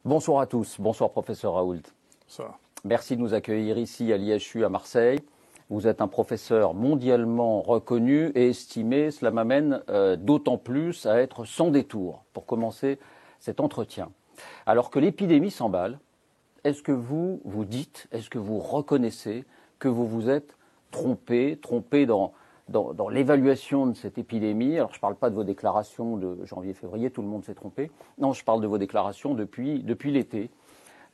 Bonsoir à tous, bonsoir professeur Raoult. Ça. Merci de nous accueillir ici à l'IHU à Marseille. Vous êtes un professeur mondialement reconnu et estimé. Cela m'amène d'autant plus à être sans détour pour commencer cet entretien. Alors que l'épidémie s'emballe, est-ce que vous vous dites, est-ce que vous reconnaissez que vous vous êtes trompé dans l'évaluation de cette épidémie? Alors je ne parle pas de vos déclarations de janvier-février, tout le monde s'est trompé. Non, je parle de vos déclarations depuis l'été.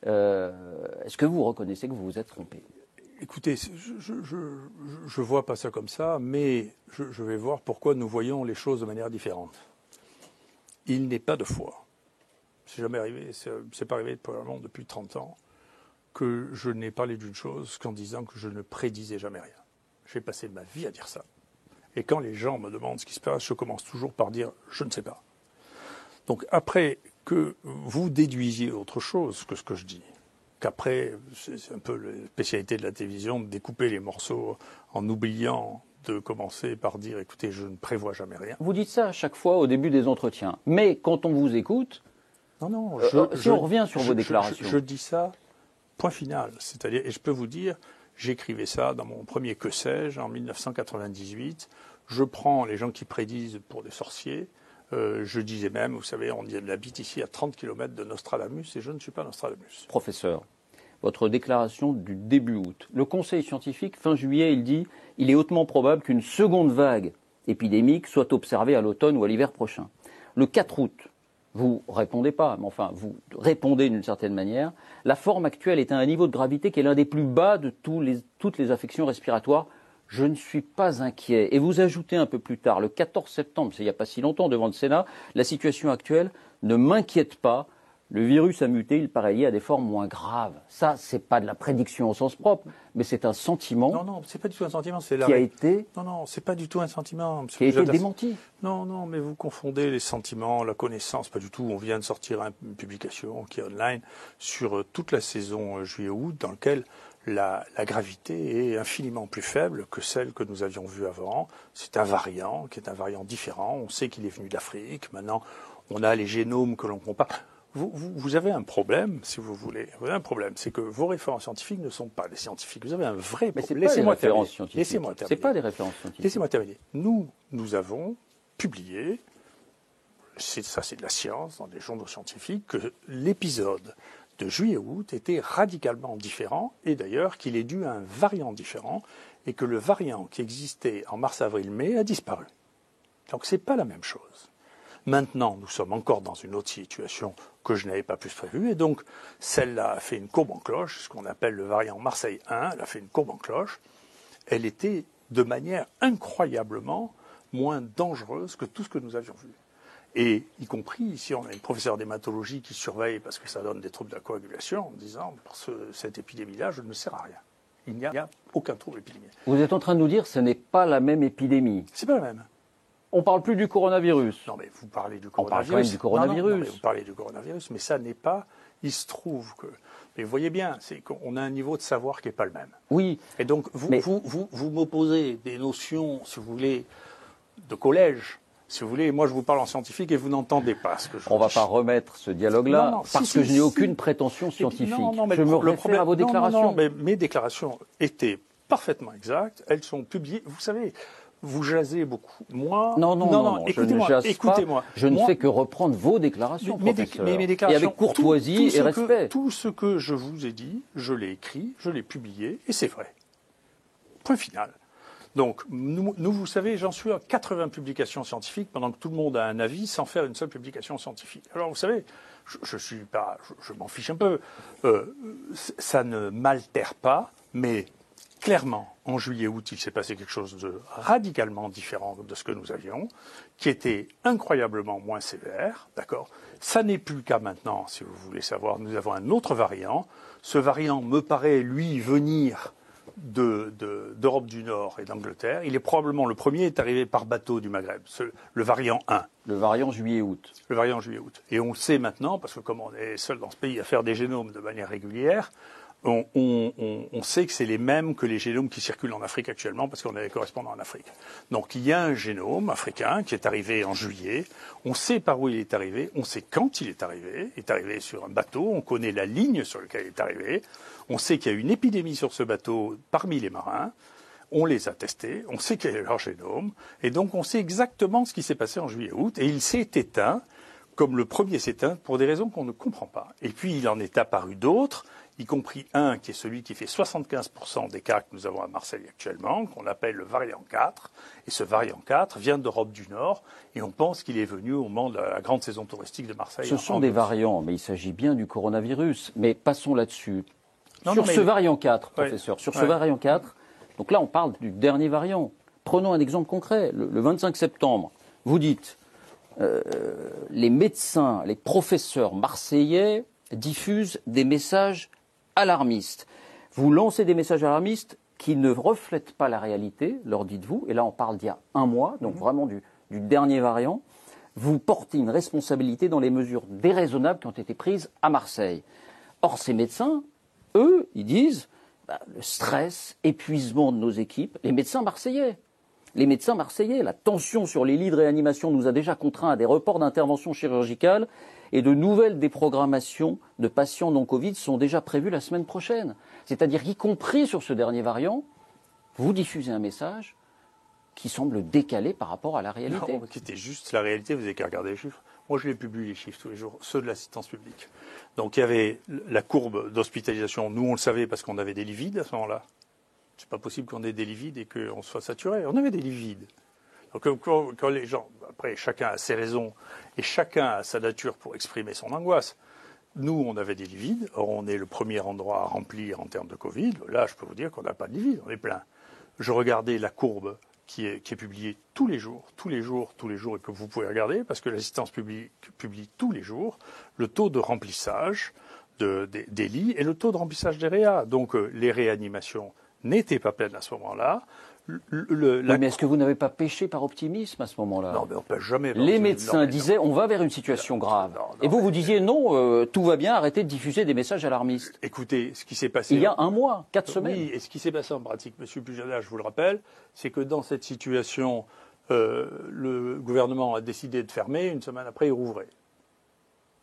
Est-ce que vous reconnaissez que vous vous êtes trompé? Écoutez, je vois pas ça comme ça, mais je vais voir pourquoi nous voyons les choses de manière différente. Il n'est pas de foi. C'est jamais arrivé, c'est pas arrivé probablement depuis 30 ans que je n'ai parlé d'une chose qu'en disant que je ne prédisais jamais rien. J'ai passé ma vie à dire ça. Et quand les gens me demandent ce qui se passe, je commence toujours par dire « je ne sais pas ». Donc après que vous déduisiez autre chose que ce que je dis, qu'après, c'est un peu la spécialité de la télévision, de découper les morceaux en oubliant de commencer par dire « écoutez, je ne prévois jamais rien ». Vous dites ça à chaque fois au début des entretiens. Mais quand on vous écoute, non, si on revient sur vos déclarations. Je dis ça, point final. C'est-à-dire, et je peux vous dire, j'écrivais ça dans mon premier Que sais-je en 1998. Je prends les gens qui prédisent pour des sorciers. Je disais même, vous savez, on habite ici à 30 km de Nostradamus et je ne suis pas Nostradamus. Professeur, votre déclaration du début août. Le Conseil scientifique, fin juillet, il dit « Il est hautement probable qu'une seconde vague épidémique soit observée à l'automne ou à l'hiver prochain ». Le 4 août, vous répondez pas, mais enfin, vous répondez d'une certaine manière. La forme actuelle est à un niveau de gravité qui est l'un des plus bas de toutes les affections respiratoires. Je ne suis pas inquiet. Et vous ajoutez un peu plus tard, le 14 septembre, c'est il n'y a pas si longtemps, devant le Sénat, la situation actuelle ne m'inquiète pas. Le virus a muté, il paraît lié à des formes moins graves. Ça, c'est pas de la prédiction au sens propre, mais c'est un sentiment. Non, c'est pas du tout un sentiment. Qui a été. Non, c'est pas du tout un sentiment. Qui a été démenti. Non, mais vous confondez les sentiments, la connaissance, pas du tout. On vient de sortir une publication qui est online sur toute la saison juillet-août, dans laquelle la gravité est infiniment plus faible que celle que nous avions vue avant. C'est un variant qui est un variant différent. On sait qu'il est venu d'Afrique. Maintenant, on a les génomes que l'on compare. Vous avez un problème, si vous voulez. Vous avez un problème, c'est que vos références scientifiques ne sont pas des scientifiques. Vous avez un vrai problème. Mais c'est pas des références scientifiques. Laissez-moi terminer. C'est pas des références scientifiques. Laissez-moi terminer. Nous avons publié, ça c'est de la science, dans des journaux scientifiques, que l'épisode de juillet-août était radicalement différent, et d'ailleurs qu'il est dû à un variant différent, et que le variant qui existait en mars, avril, mai a disparu. Donc c'est pas la même chose. Maintenant, nous sommes encore dans une autre situation que je n'avais pas plus prévue, et donc celle-là a fait une courbe en cloche, ce qu'on appelle le variant Marseille 1, elle a fait une courbe en cloche. Elle était de manière incroyablement moins dangereuse que tout ce que nous avions vu. Et y compris, ici, on a une professeure d'hématologie qui surveille parce que ça donne des troubles de la coagulation, en disant, pour cette épidémie-là, je ne sers à rien. Il n'y a aucun trouble épidémique. Vous êtes en train de nous dire que ce n'est pas la même épidémie. C'est pas la même. On parle plus du coronavirus. Non, mais vous parlez du coronavirus. On parle quand même du coronavirus. Non, mais vous parlez du coronavirus, mais ça n'est pas. Il se trouve que. Mais vous voyez bien, c'est qu'on a un niveau de savoir qui n'est pas le même. Oui. Et donc, vous m'opposez des notions, si vous voulez, de collège, si vous voulez, et moi je vous parle en scientifique et vous n'entendez pas ce que je dis. On ne va pas remettre ce dialogue-là parce que je n'ai aucune prétention scientifique. Non, mais je me réfère à vos déclarations. Non, mais mes déclarations étaient parfaitement exactes. Elles sont publiées. Vous savez. Vous jasez beaucoup. Moi, non, je ne jase écoutez-moi. Pas. Je ne fais que reprendre vos déclarations, professeur. Mes déclarations, et avec courtoisie et respect. Tout ce que je vous ai dit, je l'ai écrit, je l'ai publié, et c'est vrai. Point final. Donc, nous, vous savez, j'en suis à 80 publications scientifiques pendant que tout le monde a un avis sans faire une seule publication scientifique. Alors, vous savez, je m'en fiche un peu. Ça ne m'altère pas, mais clairement, en juillet-août, il s'est passé quelque chose de radicalement différent de ce que nous avions, qui était incroyablement moins sévère, d'accord ? Ça n'est plus le cas maintenant, si vous voulez savoir. Nous avons un autre variant. Ce variant me paraît, lui, venir d'Europe du Nord et d'Angleterre. Il est probablement le premier est arrivé par bateau du Maghreb, le variant 1. Le variant juillet-août. Le variant juillet-août. Et on sait maintenant, parce que comme on est seul dans ce pays à faire des génomes de manière régulière, on sait que c'est les mêmes que les génomes qui circulent en Afrique actuellement, parce qu'on a des correspondants en Afrique. Donc il y a un génome africain qui est arrivé en juillet, on sait par où il est arrivé, on sait quand il est arrivé sur un bateau, on connaît la ligne sur laquelle il est arrivé, on sait qu'il y a une épidémie sur ce bateau parmi les marins, on les a testés, on sait quel est leur génome, et donc on sait exactement ce qui s'est passé en juillet-août, et il s'est éteint, comme le premier s'éteint, pour des raisons qu'on ne comprend pas. Et puis il en est apparu d'autres, y compris un qui est celui qui fait 75% des cas que nous avons à Marseille actuellement, qu'on appelle le variant 4. Et ce variant 4 vient d'Europe du Nord, et on pense qu'il est venu au moment de la grande saison touristique de Marseille. Ce sont des variants, mais il s'agit bien du coronavirus. Mais passons là-dessus. Ce variant 4, professeur, sur ce variant 4, donc là on parle du dernier variant. Prenons un exemple concret. Le 25 septembre, vous dites, les médecins, les professeurs marseillais diffusent des messages alarmistes. Vous lancez des messages alarmistes qui ne reflètent pas la réalité, leur dites-vous, et là on parle d'il y a un mois, donc vraiment du dernier variant. Vous portez une responsabilité dans les mesures déraisonnables qui ont été prises à Marseille. Or ces médecins, eux, ils disent le stress, épuisement de nos équipes, les médecins marseillais, la tension sur les lits de réanimation nous a déjà contraints à des reports d'intervention chirurgicale et de nouvelles déprogrammations de patients non Covid sont déjà prévues la semaine prochaine. C'est-à-dire qu'y compris sur ce dernier variant, vous diffusez un message qui semble décalé par rapport à la réalité. Non, qui était juste la réalité, vous n'avez qu'à regarder les chiffres. Moi, je les publie, les chiffres, tous les jours, ceux de l'assistance publique. Donc, il y avait la courbe d'hospitalisation. Nous, on le savait parce qu'on avait des lits vides à ce moment-là. C'est pas possible qu'on ait des lits vides et qu'on soit saturé. On avait des lits vides. Donc, quand les gens, après, chacun a ses raisons et chacun a sa nature pour exprimer son angoisse. Nous, on avait des lits vides. Or, on est le premier endroit à remplir en termes de Covid. Là, je peux vous dire qu'on n'a pas de lits vides. On est plein. Je regardais la courbe qui est publiée tous les jours, et que vous pouvez regarder, parce que l'assistance publique publie tous les jours le taux de remplissage des lits et le taux de remplissage des réas. Donc, les réanimations n'étaient pas pleines à ce moment-là. Mais est-ce que vous n'avez pas péché par optimisme à ce moment-là? Non, mais on ne peut jamais. Les médecins disaient on va vers une situation grave. Et vous disiez non, tout va bien, arrêtez de diffuser des messages alarmistes. Écoutez, ce qui s'est passé. Il y a un mois, 4 semaines. Oui, et ce qui s'est passé en pratique, M. Pujadas, je vous le rappelle, c'est que dans cette situation, le gouvernement a décidé de fermer, une semaine après, il rouvrait.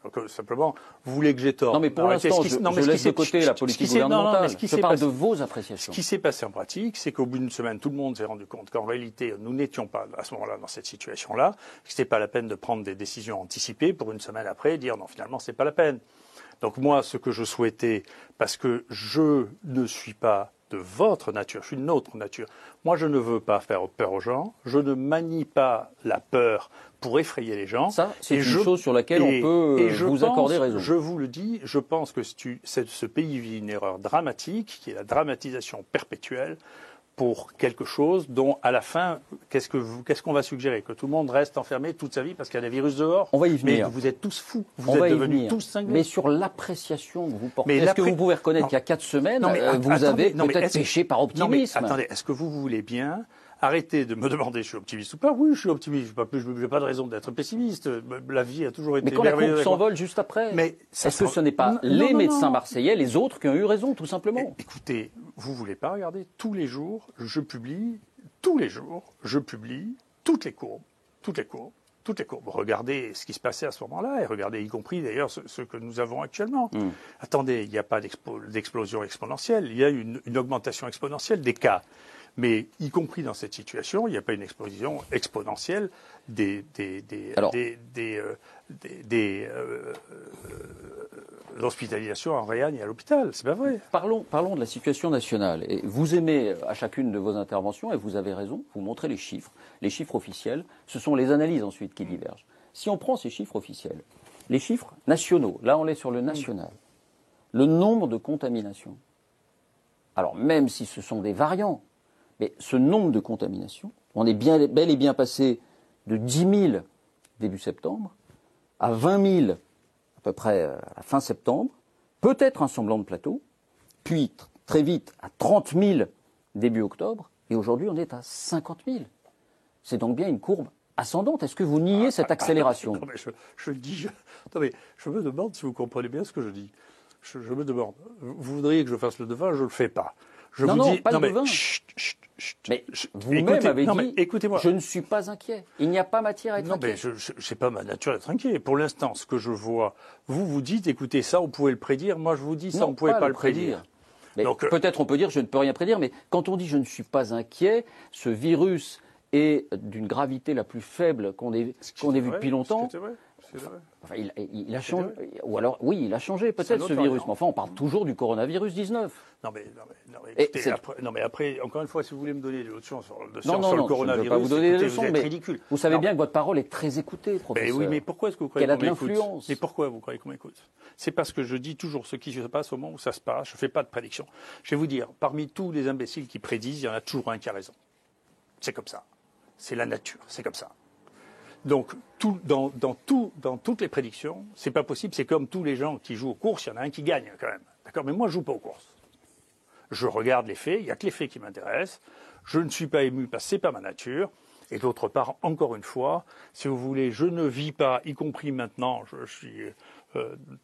Donc, simplement, vous voulez que j'ai tort. Non, mais pour l'instant, je laisse de côté la politique gouvernementale. Je parle de vos appréciations. Ce qui s'est passé en pratique, c'est qu'au bout d'une semaine, tout le monde s'est rendu compte qu'en réalité, nous n'étions pas à ce moment-là dans cette situation-là, que ce n'était pas la peine de prendre des décisions anticipées pour une semaine après et dire non, finalement, ce n'est pas la peine. Donc moi, ce que je souhaitais, parce que je ne suis pas de votre nature, je suis de notre nature. Moi, je ne veux pas faire peur aux gens, je ne manie pas la peur pour effrayer les gens. Ça, c'est une chose sur laquelle on peut vous accorder raison. Je vous le dis, je pense que ce pays vit une erreur dramatique, qui est la dramatisation perpétuelle pour quelque chose dont, à la fin, qu'est-ce qu'on va suggérer? Que tout le monde reste enfermé toute sa vie parce qu'il y a des virus dehors? On va y venir. Mais vous êtes tous fous. Vous êtes devenus tous cinglés. Mais sur l'appréciation que vous portez, est-ce que vous pouvez reconnaître qu'il y a 4 semaines, vous avez peut-être péché par optimisme? Non, mais attendez, est-ce que vous voulez bien arrêter de me demander si je suis optimiste ou pas? Oui, je suis optimiste. Je n'ai pas de raison d'être pessimiste. La vie a toujours été merveilleuse. Mais quand la courbe s'envole juste après, est-ce que ce n'est pas les médecins marseillais, les autres, qui ont eu raison, tout simplement? Écoutez, vous ne voulez pas regarder? Tous les jours, je publie toutes les courbes. Regardez ce qui se passait à ce moment-là, et regardez y compris d'ailleurs ce que nous avons actuellement. Attendez, il n'y a pas d'explosion exponentielle, il y a une augmentation exponentielle des cas. Mais y compris dans cette situation, il n'y a pas une explosion exponentielle des hospitalisations en réa et à l'hôpital. C'est pas vrai. Parlons de la situation nationale. Et vous aimez à chacune de vos interventions, et vous avez raison, vous montrez les chiffres officiels. Ce sont les analyses ensuite qui divergent. Si on prend ces chiffres officiels, les chiffres nationaux, là on est sur le national, le nombre de contaminations, alors même si ce sont des variants, mais ce nombre de contaminations, on est bel et bien passé de 10 000 début septembre à 20 000 à peu près à la fin septembre, peut-être un semblant de plateau, puis très vite à 30 000 début octobre, et aujourd'hui on est à 50 000. C'est donc bien une courbe ascendante. Est-ce que vous niez cette accélération? Non, mais je le dis. Non, mais je me demande si vous comprenez bien ce que je dis. je me demande, vous voudriez que je fasse le devin, je ne le fais pas. Je non, vous non, dis, pas non, le mais, devin. Mais vous-même avez dit, écoutez-moi. je ne suis pas inquiet. Il n'y a pas matière à être inquiet. Non, mais je sais pas ma nature d'être inquiet. Pour l'instant, ce que je vois, vous dites, écoutez, ça, on pouvait le prédire. Moi, je vous dis, ça, on ne pouvait pas le prédire. Mais donc, peut-être on peut dire, je ne peux rien prédire, mais quand on dit je ne suis pas inquiet, ce virus est d'une gravité la plus faible qu'on ait vu depuis longtemps. C'est vrai. Enfin, il a changé. Ou alors, oui, il a changé peut-être ce virus. Mais enfin, on parle toujours du coronavirus 19. Non, mais après, encore une fois, si vous voulez me donner des leçons sur le coronavirus, je ne veux pas vous donner des leçons, mais ridicule. Vous savez bien que votre parole est très écoutée, professeur. Oui, mais pourquoi est-ce que vous croyez qu'elle qu'on a de m'écoute? l'influence? Mais pourquoi vous croyez qu'on m'écoute? C'est parce que je dis toujours ce qui se passe au moment où ça se passe. Je ne fais pas de prédiction. Je vais vous dire, parmi tous les imbéciles qui prédisent, il y en a toujours un qui a raison. C'est comme ça. C'est la nature. C'est comme ça. Donc, dans toutes les prédictions, c'est pas possible. C'est comme tous les gens qui jouent aux courses, il y en a un qui gagne quand même. D'accord? Mais moi, je joue pas aux courses. Je regarde les faits. Il n'y a que les faits qui m'intéressent. Je ne suis pas ému parce que c'est pas ma nature. Et d'autre part, encore une fois, si vous voulez, je ne vis pas, y compris maintenant, je suis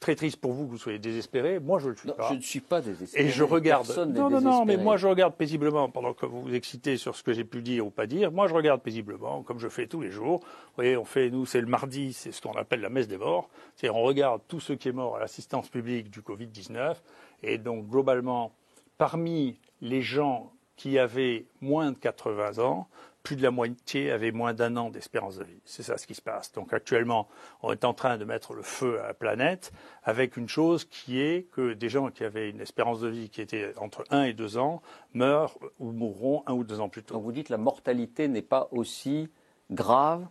très triste pour vous que vous soyez désespéré. Moi, je ne le suis pas. Je ne suis pas désespéré. Et je regarde. Personne Non, mais moi, je regarde paisiblement pendant que vous vous excitez sur ce que j'ai pu dire ou pas dire. Moi, je regarde paisiblement, comme je fais tous les jours. Vous voyez, nous, c'est le mardi, c'est ce qu'on appelle la messe des morts. C'est-à-dire, on regarde tout ce qui est mort à l'assistance publique du Covid-19. Et donc, globalement, parmi les gens qui avaient moins de 80 ans, plus de la moitié avaient moins d'1 an d'espérance de vie. C'est ça ce qui se passe. Donc actuellement, on est en train de mettre le feu à la planète avec une chose qui est que des gens qui avaient une espérance de vie qui était entre 1 et 2 ans meurent ou mourront 1 ou 2 ans plus tôt. Donc vous dites que la mortalité n'est pas aussi grave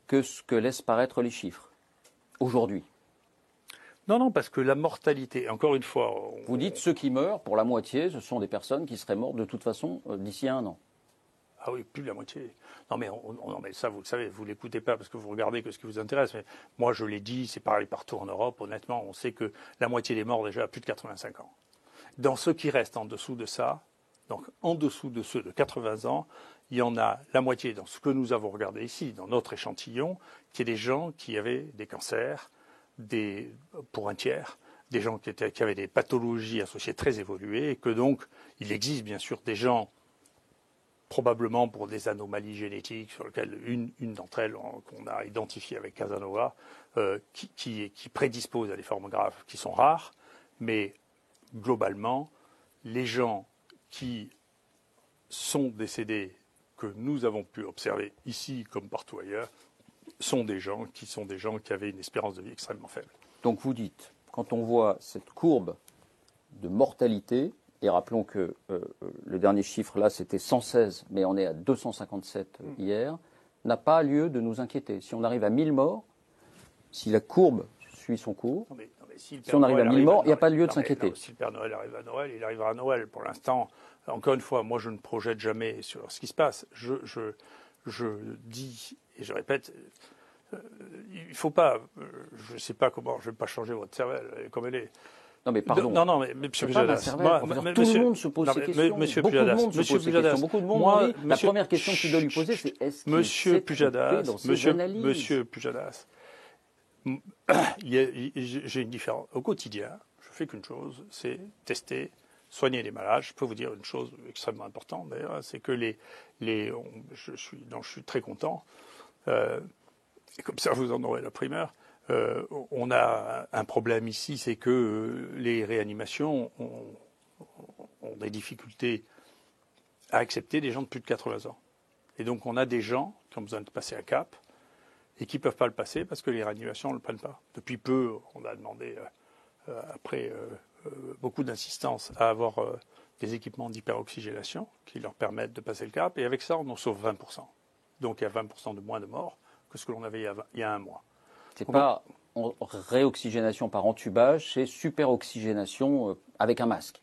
que ce que laissent paraître les chiffres aujourd'hui. Non, parce que la mortalité, encore une fois... Vous dites ceux qui meurent, pour la moitié, ce sont des personnes qui seraient mortes de toute façon d'ici 1 an. Ah oui, plus de la moitié. Non, mais ça, vous le savez, vous ne l'écoutez pas parce que vous regardez que ce qui vous intéresse. Mais moi, je l'ai dit, c'est pareil partout en Europe. Honnêtement, on sait que la moitié des morts déjà a plus de 85 ans. Dans ceux qui restent en dessous de ça, donc en dessous de ceux de 80 ans, il y en a la moitié dans ce que nous avons regardé ici, dans notre échantillon, qui est des gens qui avaient des cancers, pour un tiers, des gens qui avaient des pathologies associées très évoluées, et que donc, il existe bien sûr des gens probablement pour des anomalies génétiques sur lesquelles une d'entre elles qu'on a identifiée avec Casanova, qui prédispose à des formes graves qui sont rares, mais globalement, les gens qui sont décédés, que nous avons pu observer ici comme partout ailleurs, sont des gens qui avaient une espérance de vie extrêmement faible. Donc vous dites, quand on voit cette courbe de mortalité, et rappelons que le dernier chiffre là c'était 116, mais on est à 257 hier, n'a pas lieu de nous inquiéter. Si on arrive à 1000 morts, si la courbe suit son cours, si on arrive à 1000 morts, il n'y a pas lieu de s'inquiéter. Si le Père Noël arrive à Noël, il arrivera à Noël. Pour l'instant, encore une fois, moi je ne projette jamais sur ce qui se passe. Je dis, et je répète, il ne faut pas, je ne sais pas comment, je ne vais pas changer votre cervelle comme elle est. Non mais pardon. Non mais monsieur Pujadas, tout le monde se pose ces questions. Monsieur Pujadas, beaucoup de monde. La première question qu'il doit lui poser, c'est est-ce qu'il s'est trompé dans ses analyses ? Monsieur Pujadas, j'ai une différence. Au quotidien, je fais qu'une chose, c'est tester, soigner les malades. Je peux vous dire une chose extrêmement importante d'ailleurs, c'est que je suis très content. Et comme ça, vous en aurez la primeur. On a un problème ici, c'est que les réanimations ont des difficultés à accepter des gens de plus de 80 ans. Et donc on a des gens qui ont besoin de passer un cap et qui ne peuvent pas le passer parce que les réanimations ne le prennent pas. Depuis peu, on a demandé, après beaucoup d'insistance, à avoir des équipements d'hyperoxygénation qui leur permettent de passer le cap. Et avec ça, on en sauve 20%. Donc il y a 20% de moins de morts que ce que l'on avait il y a un mois. C'est pas réoxygénation par entubage, c'est superoxygénation avec un masque.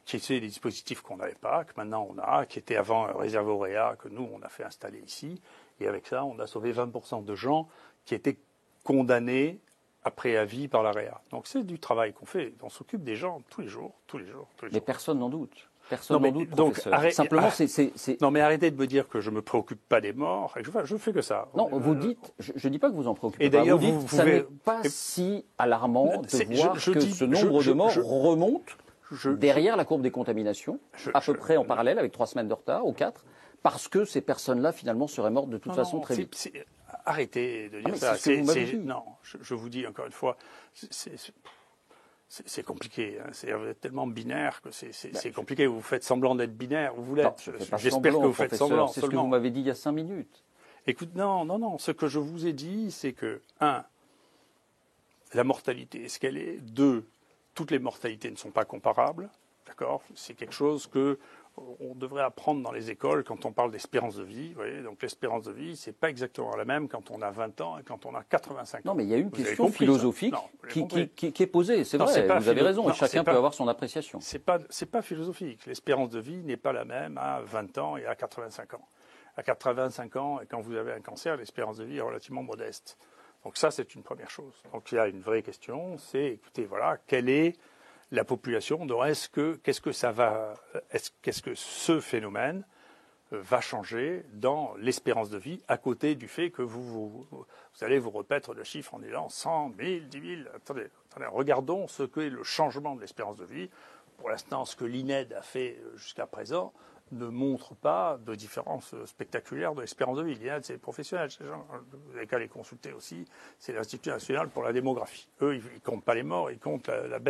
Qui étaient des dispositifs qu'on n'avait pas, que maintenant on a, qui étaient avant réservés au réa, que nous on a fait installer ici. Et avec ça, on a sauvé 20% de gens qui étaient condamnés après avis par la réa. Donc c'est du travail qu'on fait. On s'occupe des gens tous les jours. Mais personne n'en doute. Personne n'en doute, professeur. Simplement, c'est... Non, mais arrêtez de me dire que je ne me préoccupe pas des morts. Je fais que ça. Non, vous dites... Je ne dis pas que vous en préoccupez et pas. d'ailleurs, vous dites que ça n'est pas si alarmant de voir que ce nombre de morts remonte derrière la courbe des contaminations, à peu près en parallèle, avec 3 semaines de retard, ou 4, parce que ces personnes-là, finalement, seraient mortes de toute façon très vite. Arrêtez de dire ça. Non, je vous dis encore une fois, c'est compliqué. Hein. Vous êtes tellement binaire que c'est compliqué. Vous faites semblant d'être binaire. Vous l'êtes. J'espère que vous faites semblant. C'est ce que vous m'avez dit il y a 5 minutes. Écoute, non. Ce que je vous ai dit, c'est que, 1, la mortalité est ce qu'elle est. 2, toutes les mortalités ne sont pas comparables. D'accord ? C'est quelque chose que on devrait apprendre dans les écoles quand on parle d'espérance de vie. Vous voyez, donc l'espérance de vie, c'est pas exactement la même quand on a 20 ans et quand on a 85 ans. Non, mais il y a une question philosophique qui est posée. C'est vrai, vous avez raison, et chacun peut avoir son appréciation. C'est pas philosophique. L'espérance de vie n'est pas la même à 20 ans et à 85 ans. À 85 ans, et quand vous avez un cancer, l'espérance de vie est relativement modeste. Donc ça, c'est une première chose. Donc il y a une vraie question, c'est, écoutez, voilà, quelle est la population, qu'est-ce que ce phénomène va changer dans l'espérance de vie, à côté du fait que vous allez vous repaître le chiffre en disant 100 000, 10 000. Attendez, regardons ce qu'est le changement de l'espérance de vie. Pour l'instant, ce que l'INED a fait jusqu'à présent ne montre pas de différence spectaculaire de l'espérance de vie. L'INED, c'est les professionnels. Vous n'avez qu'à les consulter aussi. C'est l'Institut national pour la démographie. Eux, ils ne comptent pas les morts, ils comptent la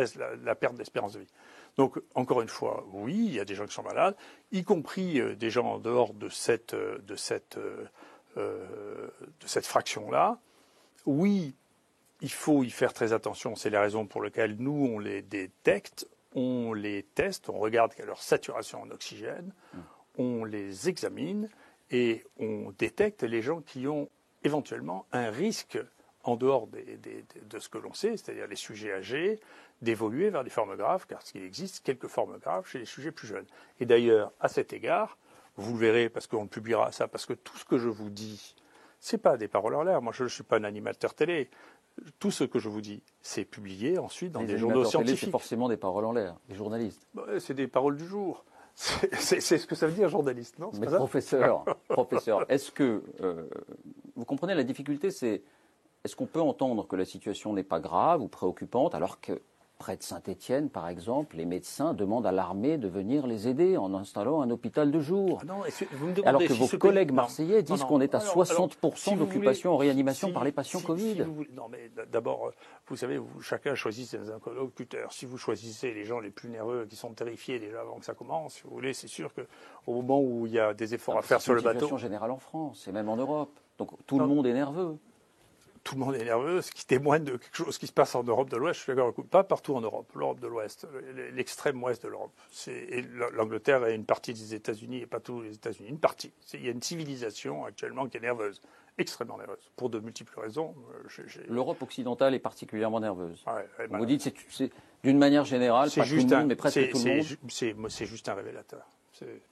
perte d'espérance de vie. Donc, encore une fois, oui, il y a des gens qui sont malades, y compris des gens en dehors de cette fraction-là. Oui, il faut y faire très attention. C'est la raison pour laquelle nous, on les détecte. On les teste, on regarde leur saturation en oxygène, on les examine et on détecte les gens qui ont éventuellement un risque en dehors de ce que l'on sait, c'est-à-dire les sujets âgés, d'évoluer vers des formes graves, car il existe quelques formes graves chez les sujets plus jeunes. Et d'ailleurs, à cet égard, vous le verrez parce qu'on publiera ça, parce que tout ce que je vous dis, c'est pas des paroles en l'air. Moi, je ne suis pas un animateur télé. Tout ce que je vous dis, c'est publié ensuite dans des journaux scientifiques. C'est forcément des paroles en l'air, des journalistes. C'est des paroles du jour. C'est ce que ça veut dire, journaliste, non? Mais professeur, est-ce que vous comprenez la difficulté, c'est est-ce qu'on peut entendre que la situation n'est pas grave ou préoccupante, alors que près de Saint-Étienne, par exemple, les médecins demandent à l'armée de venir les aider en installant un hôpital de jour. Non, alors que vos collègues marseillais disent qu'on est à 60% d'occupation en réanimation par les patients Covid. Non, mais d'abord, vous savez, chacun choisit ses interlocuteurs. Si vous choisissez les gens les plus nerveux, qui sont terrifiés déjà avant que ça commence, si vous voulez, c'est sûr qu'au moment où il y a des efforts à faire sur le bateau... C'est une situation générale en France, et même en Europe. Donc tout le monde est nerveux. Tout le monde est nerveux, ce qui témoigne de quelque chose qui se passe en Europe de l'Ouest. Je suis d'accord, pas partout en Europe, l'Europe de l'Ouest, l'extrême ouest de l'Europe. L'Angleterre est une partie des États-Unis et pas tous les États-Unis, une partie. Il y a une civilisation actuellement qui est nerveuse, extrêmement nerveuse, pour de multiples raisons. L'Europe occidentale est particulièrement nerveuse. Ouais, vous dites, c'est d'une manière générale, pas tout le monde, mais presque tout le monde. C'est juste un révélateur.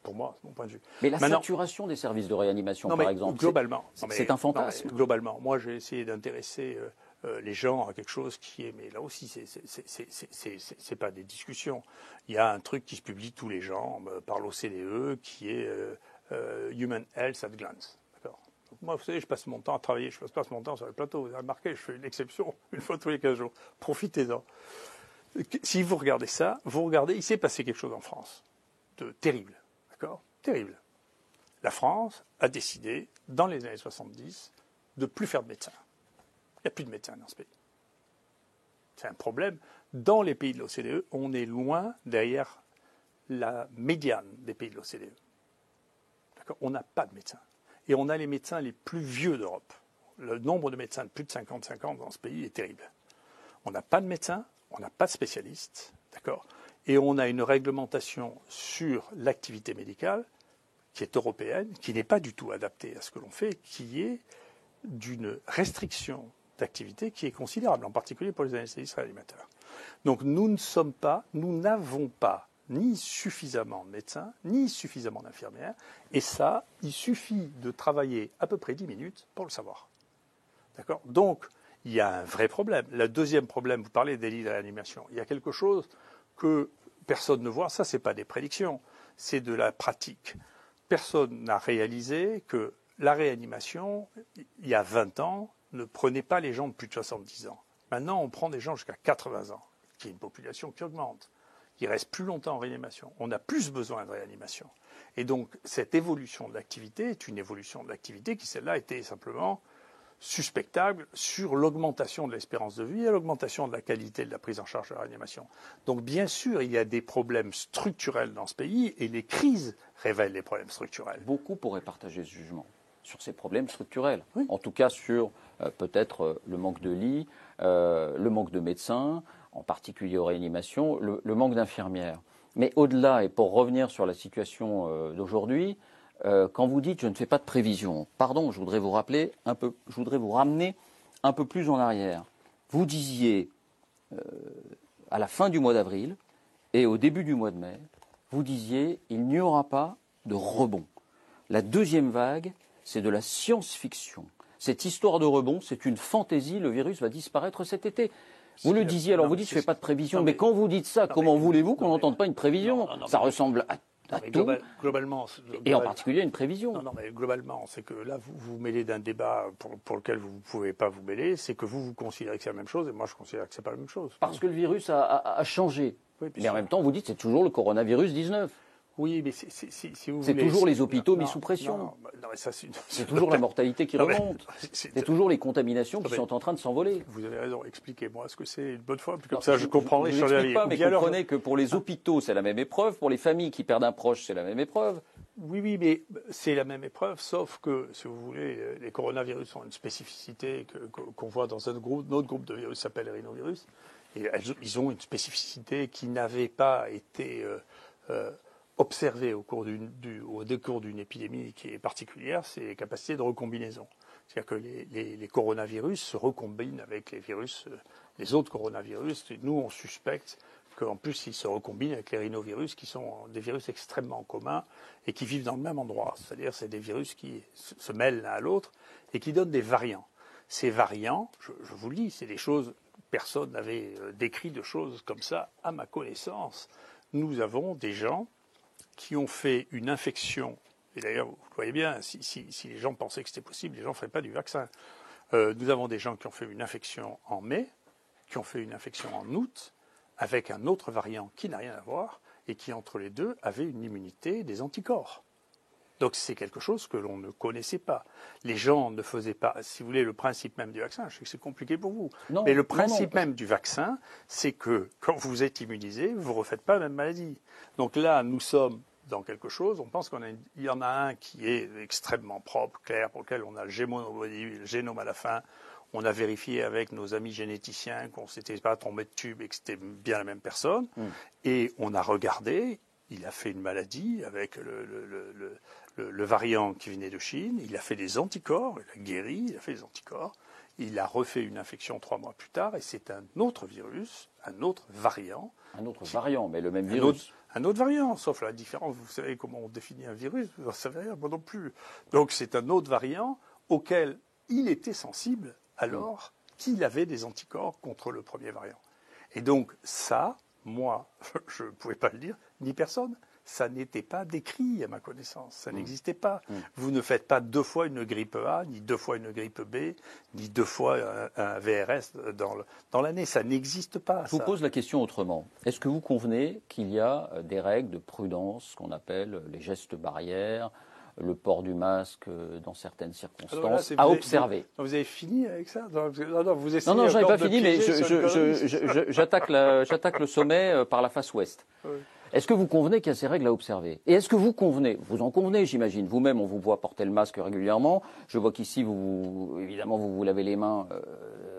Pour moi, c'est mon point de vue. Mais la saturation des services de réanimation, par exemple, globalement, c'est un fantasme. Globalement, moi, j'ai essayé d'intéresser les gens à quelque chose qui est, mais là aussi, c'est pas des discussions. Il y a un truc qui se publie tous les ans par l'OCDE, qui est Human Health at Glance. D'accord. Donc moi, vous savez, je passe mon temps à travailler, je passe pas mon temps sur le plateau. Vous avez remarqué, je fais une exception une fois tous les 15 jours. Profitez-en. Si vous regardez ça, il s'est passé quelque chose en France. Terrible, d'accord ? Terrible. La France a décidé, dans les années 70, de plus faire de médecins. Il n'y a plus de médecins dans ce pays. C'est un problème. Dans les pays de l'OCDE, on est loin derrière la médiane des pays de l'OCDE. D'accord ? On n'a pas de médecins. Et on a les médecins les plus vieux d'Europe. Le nombre de médecins de plus de 55 ans dans ce pays est terrible. On n'a pas de médecins, on n'a pas de spécialistes, d'accord ? Et on a une réglementation sur l'activité médicale qui est européenne, qui n'est pas du tout adaptée à ce que l'on fait, qui est d'une restriction d'activité qui est considérable, en particulier pour les anesthésistes réanimateurs. Donc nous n'avons pas ni suffisamment de médecins, ni suffisamment d'infirmières, et ça, il suffit de travailler à peu près 10 minutes pour le savoir. D'accord ? Donc, il y a un vrai problème. Le deuxième problème, vous parlez des lits de réanimation. Il y a quelque chose que personne ne voit, ça c'est pas des prédictions, c'est de la pratique. Personne n'a réalisé que la réanimation, il y a 20 ans, ne prenait pas les gens de plus de 70 ans. Maintenant, on prend des gens jusqu'à 80 ans, qui est une population qui augmente. Ils restent plus longtemps en réanimation. On a plus besoin de réanimation. Et donc, cette évolution de l'activité est une évolution de l'activité qui, celle-là, était simplement suspectable sur l'augmentation de l'espérance de vie et l'augmentation de la qualité de la prise en charge de la réanimation. Donc, bien sûr, il y a des problèmes structurels dans ce pays et les crises révèlent les problèmes structurels. Beaucoup pourraient partager ce jugement sur ces problèmes structurels. Oui. En tout cas, sur peut-être le manque de lits, le manque de médecins, en particulier aux réanimations, le manque d'infirmières. Mais au-delà, et pour revenir sur la situation d'aujourd'hui, quand vous dites je ne fais pas de prévision, pardon, je voudrais vous ramener un peu plus en arrière. Vous disiez à la fin du mois d'avril et au début du mois de mai, vous disiez il n'y aura pas de rebond. La deuxième vague, c'est de la science-fiction. Cette histoire de rebond, c'est une fantaisie, le virus va disparaître cet été. Vous le disiez, alors vous dites je ne fais pas de prévision, mais quand vous dites ça, comment voulez-vous qu'on n'entende pas une prévision? Ça ressemble à tout, globalement, et en particulier une prévision. Non, mais globalement, c'est que là, vous vous mêlez d'un débat pour lequel vous ne pouvez pas vous mêler, c'est que vous considérez que c'est la même chose, et moi je considère que ce n'est pas la même chose. Parce que le virus a changé. Oui, mais en même temps, vous dites c'est toujours le coronavirus 19. Oui, mais si vous c'est voulez, toujours les hôpitaux mis sous pression. Non, mais ça, c'est toujours la mortalité qui remonte. C'est toujours les contaminations qui sont en train de s'envoler. Vous avez raison. Expliquez-moi ce que c'est une bonne fois. Comme ça, je comprends les choses. Je n'explique pas, mais comprenez que pour les hôpitaux, c'est la même épreuve. Pour les familles qui perdent un proche, c'est la même épreuve. Oui, mais c'est la même épreuve, sauf que, si vous voulez, les coronavirus ont une spécificité qu'on voit dans un groupe. Notre groupe de virus s'appelle rhinovirus. Et ils ont une spécificité qui n'avait pas été observé au cours d'une épidémie qui est particulière, c'est les capacités de recombinaison. C'est-à-dire que les coronavirus se recombinent avec les autres coronavirus. Et nous, on suspecte qu'en plus, ils se recombinent avec les rhinovirus, qui sont des virus extrêmement communs et qui vivent dans le même endroit. C'est-à-dire c'est des virus qui se mêlent l'un à l'autre et qui donnent des variants. Ces variants, je vous le dis, c'est des choses, personne n'avait décrit de choses comme ça à ma connaissance. Nous avons des gens qui ont fait une infection, et d'ailleurs, vous le voyez bien, si les gens pensaient que c'était possible, les gens ne feraient pas du vaccin. Nous avons des gens qui ont fait une infection en mai, qui ont fait une infection en août, avec un autre variant qui n'a rien à voir, et qui, entre les deux, avait une immunité des anticorps. Donc c'est quelque chose que l'on ne connaissait pas. Les gens ne faisaient pas, si vous voulez, le principe même du vaccin, je sais que c'est compliqué pour vous, mais le principe même du vaccin, c'est que quand vous êtes immunisé, vous ne refaites pas la même maladie. Donc là, nous sommes dans quelque chose, on pense qu'il y en a un qui est extrêmement propre, clair, pour lequel on a le génome à la fin. On a vérifié avec nos amis généticiens qu'on ne s'était pas trompé de tube et que c'était bien la même personne. Et on a regardé, il a fait une maladie avec le variant qui venait de Chine, il a fait des anticorps, il a guéri, il a fait des anticorps, il a refait une infection 3 mois plus tard, et c'est un autre virus, un autre variant. Un autre variant, mais le même virus. Un autre variant, sauf la différence, vous savez comment on définit un virus, vous n'en savez rien, moi non plus. Donc c'est un autre variant auquel il était sensible alors qu'il avait des anticorps contre le premier variant. Et donc ça, moi, je ne pouvais pas le dire, ni personne. Ça n'était pas décrit à ma connaissance, ça n'existait pas. Vous ne faites pas 2 fois une grippe A, ni 2 fois une grippe B, ni 2 fois un VRS dans l'année, ça n'existe pas. Je vous pose la question autrement. Est-ce que vous convenez qu'il y a des règles de prudence qu'on appelle les gestes barrières, le port du masque dans certaines circonstances, à observer? Vous avez fini avec ça? Non, je n'avais pas fini, mais j'attaque le sommet par la face ouest. Oui. Est-ce que vous convenez qu'il y a ces règles à observer? Et est-ce que vous convenez, vous en convenez, j'imagine, vous-même, on vous voit porter le masque régulièrement. Je vois qu'ici, évidemment, vous vous lavez les mains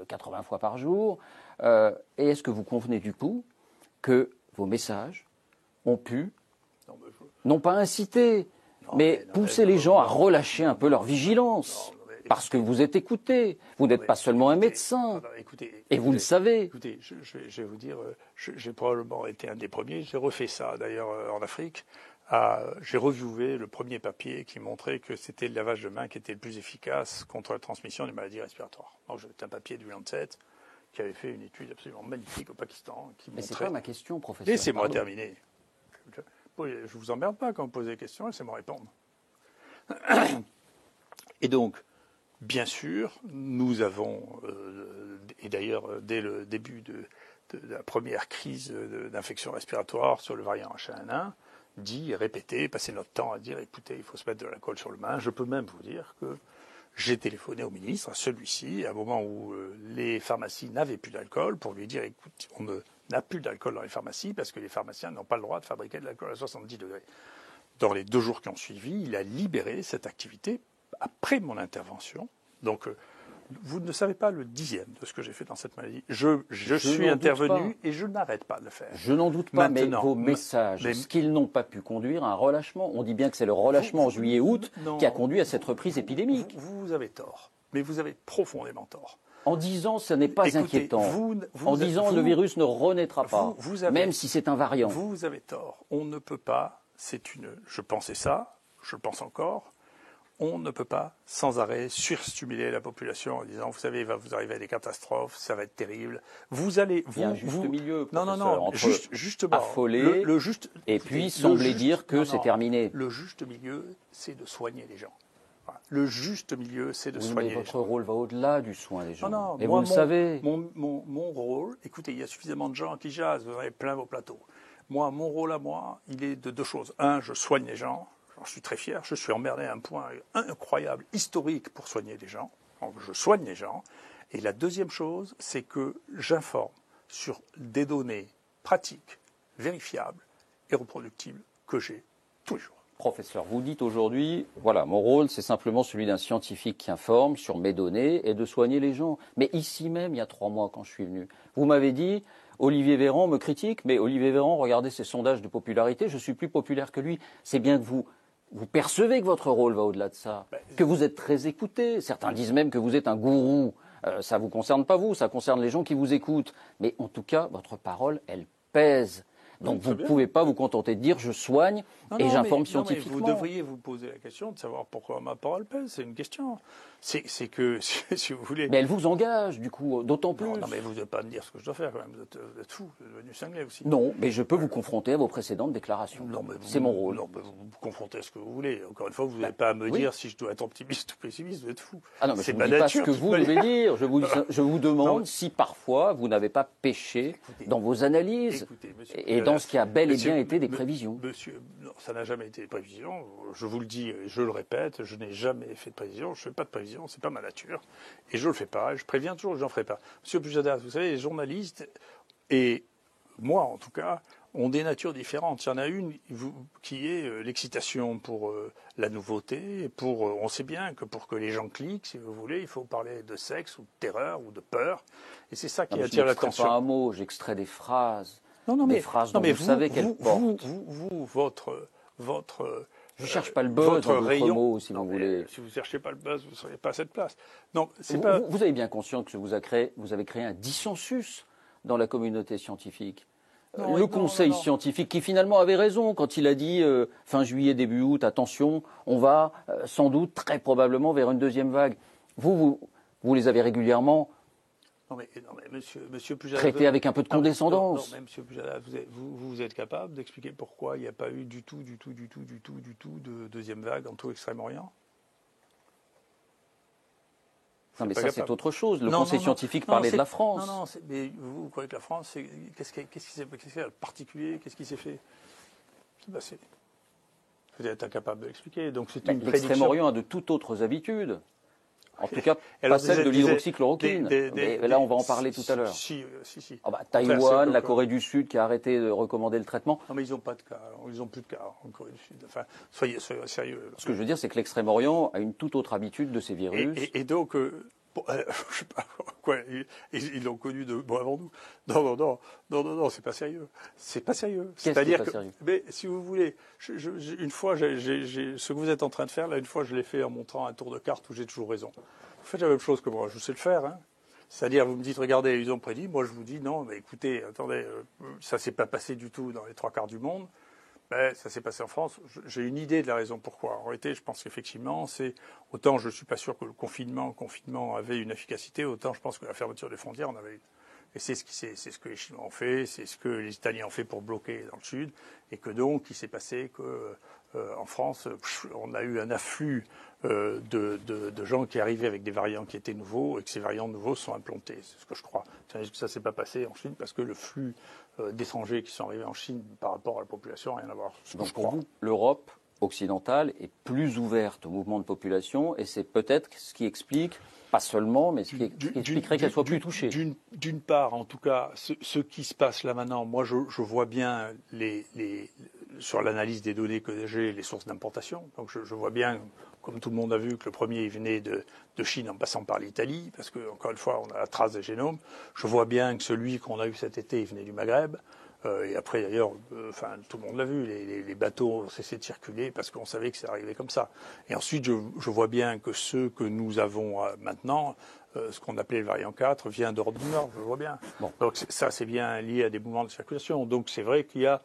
80 fois par jour. Et est-ce que vous convenez du coup que vos messages ont pu, non pas inciter, mais pousser les gens à relâcher un peu leur vigilance? Parce que vous êtes écouté, vous n'êtes pas seulement un médecin, et vous le savez. Écoutez, je vais vous dire, j'ai probablement été un des premiers, j'ai refait ça d'ailleurs en Afrique, j'ai reviewé le premier papier qui montrait que c'était le lavage de mains qui était le plus efficace contre la transmission des maladies respiratoires. Donc c'est un papier du Lancet qui avait fait une étude absolument magnifique au Pakistan. Mais c'est pas ma question, professeur. Laissez-moi terminer. Je vous emmerde pas quand vous posez des questions, laissez-moi répondre. Et donc, bien sûr, nous avons, et d'ailleurs dès le début de la première crise d'infection respiratoire sur le variant H1N1, dit et répété, passé notre temps à dire, écoutez, il faut se mettre de l'alcool sur le main. Je peux même vous dire que j'ai téléphoné au ministre, à celui-ci, à un moment où les pharmacies n'avaient plus d'alcool, pour lui dire, écoute, on n'a plus d'alcool dans les pharmacies parce que les pharmaciens n'ont pas le droit de fabriquer de l'alcool à 70 degrés. Dans les 2 jours qui ont suivi, il a libéré cette activité après mon intervention. Donc, vous ne savez pas le 10e de ce que j'ai fait dans cette maladie. Je suis intervenu et je n'arrête pas de le faire. Je n'en doute pas, maintenant, mais vos messages, est-ce qu'ils n'ont pas pu conduire à un relâchement? On dit bien que c'est le relâchement en juillet-août qui a conduit à cette reprise épidémique. Vous avez tort, mais vous avez profondément tort. En disant ce n'est pas inquiétant. En disant le virus ne renaîtra pas, même si c'est un variant. Vous avez tort. On ne peut pas, je pensais ça, je le pense encore, on ne peut pas sans arrêt surstimuler la population en disant, vous savez, il va vous arriver des catastrophes, ça va être terrible. Vous allez, il y a un juste milieu, non, entre justement, affoler et puis sembler dire que c'est terminé. Le juste milieu, c'est de soigner les gens. Le juste milieu, c'est de soigner les gens. Votre rôle va au-delà du soin des gens. Non, et vous le savez. Mon rôle, écoutez, il y a suffisamment de gens qui jassent, vous avez plein vos plateaux. Moi, mon rôle à moi, il est de 2 choses. 1, je soigne les gens. Je suis très fier, je suis emmerdé à un point incroyable, historique pour soigner les gens. Donc, je soigne les gens. Et la deuxième chose, c'est que j'informe sur des données pratiques, vérifiables et reproductibles que j'ai tous les jours. Professeur, vous dites aujourd'hui, voilà, mon rôle, c'est simplement celui d'un scientifique qui informe sur mes données et de soigner les gens. Mais ici même, il y a 3 mois, quand je suis venu, vous m'avez dit, Olivier Véran me critique, mais Olivier Véran, regardez ses sondages de popularité, je suis plus populaire que lui. C'est bien que vous percevez que votre rôle va au-delà de ça, que vous êtes très écouté. Certains disent même que vous êtes un gourou. Ça ne vous concerne pas vous, ça concerne les gens qui vous écoutent. Mais en tout cas, votre parole, elle pèse. Donc vous ne pouvez pas vous contenter de dire je soigne et j'informe scientifiquement. Vous devriez vous poser la question de savoir pourquoi ma parole pèse. C'est une question. C'est que, si vous voulez... Mais elle vous engage, du coup, d'autant plus. Non, mais vous ne devez pas me dire ce que je dois faire, quand même. Vous êtes fou, vous êtes devenu cinglé aussi. Non, mais je peux vous confronter à vos précédentes déclarations. C'est mon rôle. Non, mais vous me confrontez à ce que vous voulez. Encore une fois, vous n'avez pas à me dire si je dois être optimiste ou pessimiste, vous êtes fou. Ah non, mais je ne vous dis pas ce que vous devez dire. Je vous demande si parfois vous n'avez pas péché dans vos analyses et dans ce qui a bel et bien été des prévisions. Monsieur, non, ça n'a jamais été des prévisions. Je vous le dis et je le répète, je n'ai jamais fait de prévision. Je ne fais pas de prévision, c'est pas ma nature. Et je ne le fais pas. Et je préviens toujours que je n'en ferai pas. Monsieur Pujadas, vous savez, les journalistes, et moi en tout cas, ont des natures différentes. Il y en a une qui est l'excitation pour la nouveauté. On sait bien que pour que les gens cliquent, si vous voulez, il faut parler de sexe ou de terreur ou de peur. Et c'est ça qui attire l'attention. Je n'extrais pas un mot, j'extrais des phrases. Des phrases dont vous savez qu'elles portent. Je ne cherche pas le buzz dans d'autres mots, si vous voulez. Si vous ne cherchez pas le buzz, vous ne seriez pas à cette place. Non, vous avez bien conscience que vous avez créé un dissensus dans la communauté scientifique. Le conseil scientifique qui finalement avait raison quand il a dit fin juillet, début août, attention, on va sans doute très probablement vers une deuxième vague. Vous les avez régulièrement monsieur Pujadas, traité avec un peu de condescendance. Non, mais monsieur Pujadas, vous êtes capable d'expliquer pourquoi il n'y a pas eu du tout de deuxième vague en tout Extrême-Orient? Non, mais ça, c'est autre chose. Le conseil scientifique parlait de la France. Non, mais vous croyez que la France, qu'est-ce qui s'est fait de particulier? Qu'est-ce qui s'est fait? Vous êtes incapable de l'expliquer. Donc c'est une prédiction. L'Extrême-Orient a de toutes autres habitudes. En tout cas, pas celle de l'hydroxychloroquine. Mais là, on va en parler tout à l'heure. Si. Taïwan, la Corée du Sud qui a arrêté de recommander le traitement. Non, mais ils n'ont pas de cas. Ils n'ont plus de cas en Corée du Sud. Enfin, soyez sérieux. Ce que je veux dire, c'est que l'Extrême-Orient a une toute autre habitude de ces virus. Et donc, je sais pas quoi, ils l'ont connu avant nous. Non, c'est pas sérieux. C'est pas sérieux. C'est-à-dire que, mais si vous voulez, une fois, ce que vous êtes en train de faire là, une fois, je l'ai fait en montrant un tour de carte où j'ai toujours raison. Vous faites la même chose que moi, je sais le faire. Hein. C'est-à-dire, vous me dites, regardez, ils ont prédit. Moi, je vous dis, non, mais écoutez, attendez, ça s'est pas passé du tout dans les 3/4 du monde. Ben, ça s'est passé en France. J'ai une idée de la raison pourquoi. En réalité, je pense qu'effectivement, autant je ne suis pas sûr que le confinement avait une efficacité, autant je pense que la fermeture des frontières en avait une. Et c'est ce que les Chinois ont fait, c'est ce que les Italiens ont fait pour bloquer dans le sud, et que donc il s'est passé que en France, on a eu un afflux de gens qui arrivaient avec des variants qui étaient nouveaux, et que ces variants nouveaux sont implantés. C'est ce que je crois. Tandis que ça s'est pas passé en Chine parce que le flux d'étrangers qui sont arrivés en Chine par rapport à la population n'a rien à voir. Donc pour vous, l'Europe occidentale est plus ouverte au mouvement de population, et c'est peut-être ce qui explique, pas seulement, mais ce qui expliquerait qu'elle soit plus touchée. D'une part, en tout cas, ce qui se passe là maintenant, moi je vois bien sur l'analyse des données que j'ai, les sources d'importation. Donc je vois bien, comme tout le monde a vu, que le premier il venait de Chine en passant par l'Italie, parce que encore une fois, on a la trace des génomes. Je vois bien que celui qu'on a eu cet été, il venait du Maghreb. Et après, d'ailleurs, tout le monde l'a vu, les bateaux ont cessé de circuler parce qu'on savait que ça arrivait comme ça. Et ensuite, je vois bien que ceux que nous avons maintenant, ce qu'on appelait le variant 4, vient d'Europe du Nord, je le vois bien. Bon. Donc ça, c'est bien lié à des mouvements de circulation. Donc c'est vrai qu'il y a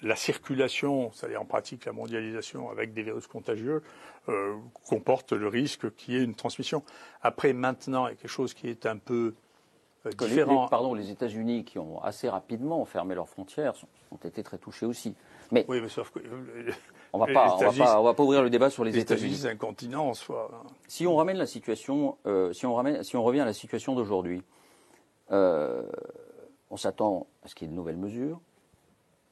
la circulation, c'est-à-dire en pratique la mondialisation avec des virus contagieux, comporte le risque qu'il y ait une transmission. Après, maintenant, il y a quelque chose qui est un peu différent. Les États-Unis, qui ont assez rapidement fermé leurs frontières, ont été très touchés aussi. Mais, oui, mais sauf que on va pas ouvrir le débat sur les États-Unis. Les États-Unis, c'est un continent en soi. Si on ramène la situation, si on revient à la situation d'aujourd'hui, on s'attend à ce qu'il y ait de nouvelles mesures.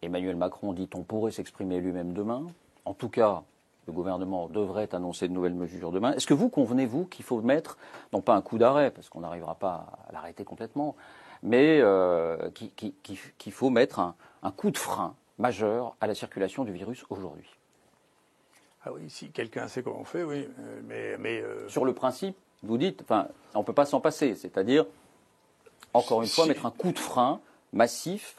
Emmanuel Macron dit qu'on pourrait s'exprimer lui-même demain. En tout cas, le gouvernement devrait annoncer de nouvelles mesures demain. Est-ce que vous convenez-vous qu'il faut mettre, non pas un coup d'arrêt, parce qu'on n'arrivera pas à l'arrêter complètement, mais qu'il faut mettre un coup de frein majeur à la circulation du virus aujourd'hui? Ah oui, si quelqu'un sait comment on fait, oui. Sur le principe, vous dites, on ne peut pas s'en passer. C'est-à-dire, encore une fois, mettre un coup de frein massif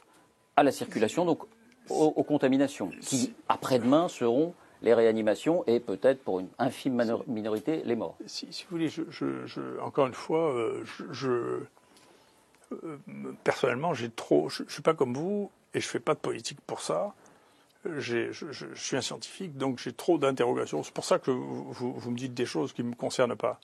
à la circulation, donc aux contaminations, qui, après-demain, seront les réanimations et peut-être pour une infime minorité les morts. Si vous voulez, encore une fois, personnellement, je suis pas comme vous et je fais pas de politique pour ça. Je suis un scientifique, donc j'ai trop d'interrogations. C'est pour ça que vous me dites des choses qui ne me concernent pas.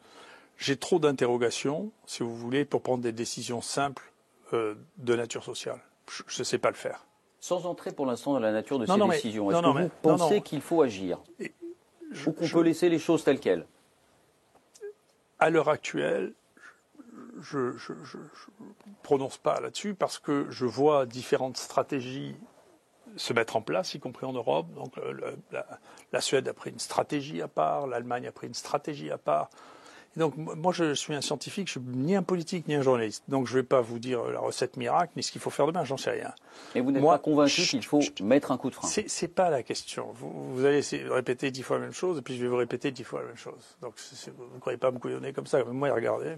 J'ai trop d'interrogations, si vous voulez, pour prendre des décisions simples de nature sociale. Je ne sais pas le faire. Sans entrer pour l'instant dans la nature de ces décisions, est-ce que vous pensez qu'il faut agir ou qu'on peut laisser les choses telles quelles? À l'heure actuelle, je ne prononce pas là-dessus parce que je vois différentes stratégies se mettre en place, y compris en Europe. Donc la Suède a pris une stratégie à part, l'Allemagne a pris une stratégie à part. Et donc moi je suis un scientifique, je ne suis ni un politique ni un journaliste. Donc je ne vais pas vous dire la recette miracle ni ce qu'il faut faire demain, j'en sais rien. Et vous n'êtes pas convaincu qu'il faut mettre un coup de frein? C'est pas la question. Vous allez répéter 10 fois la même chose et puis je vais vous répéter 10 fois la même chose. Donc vous ne croyez pas me couillonner comme ça. Moi, regardez.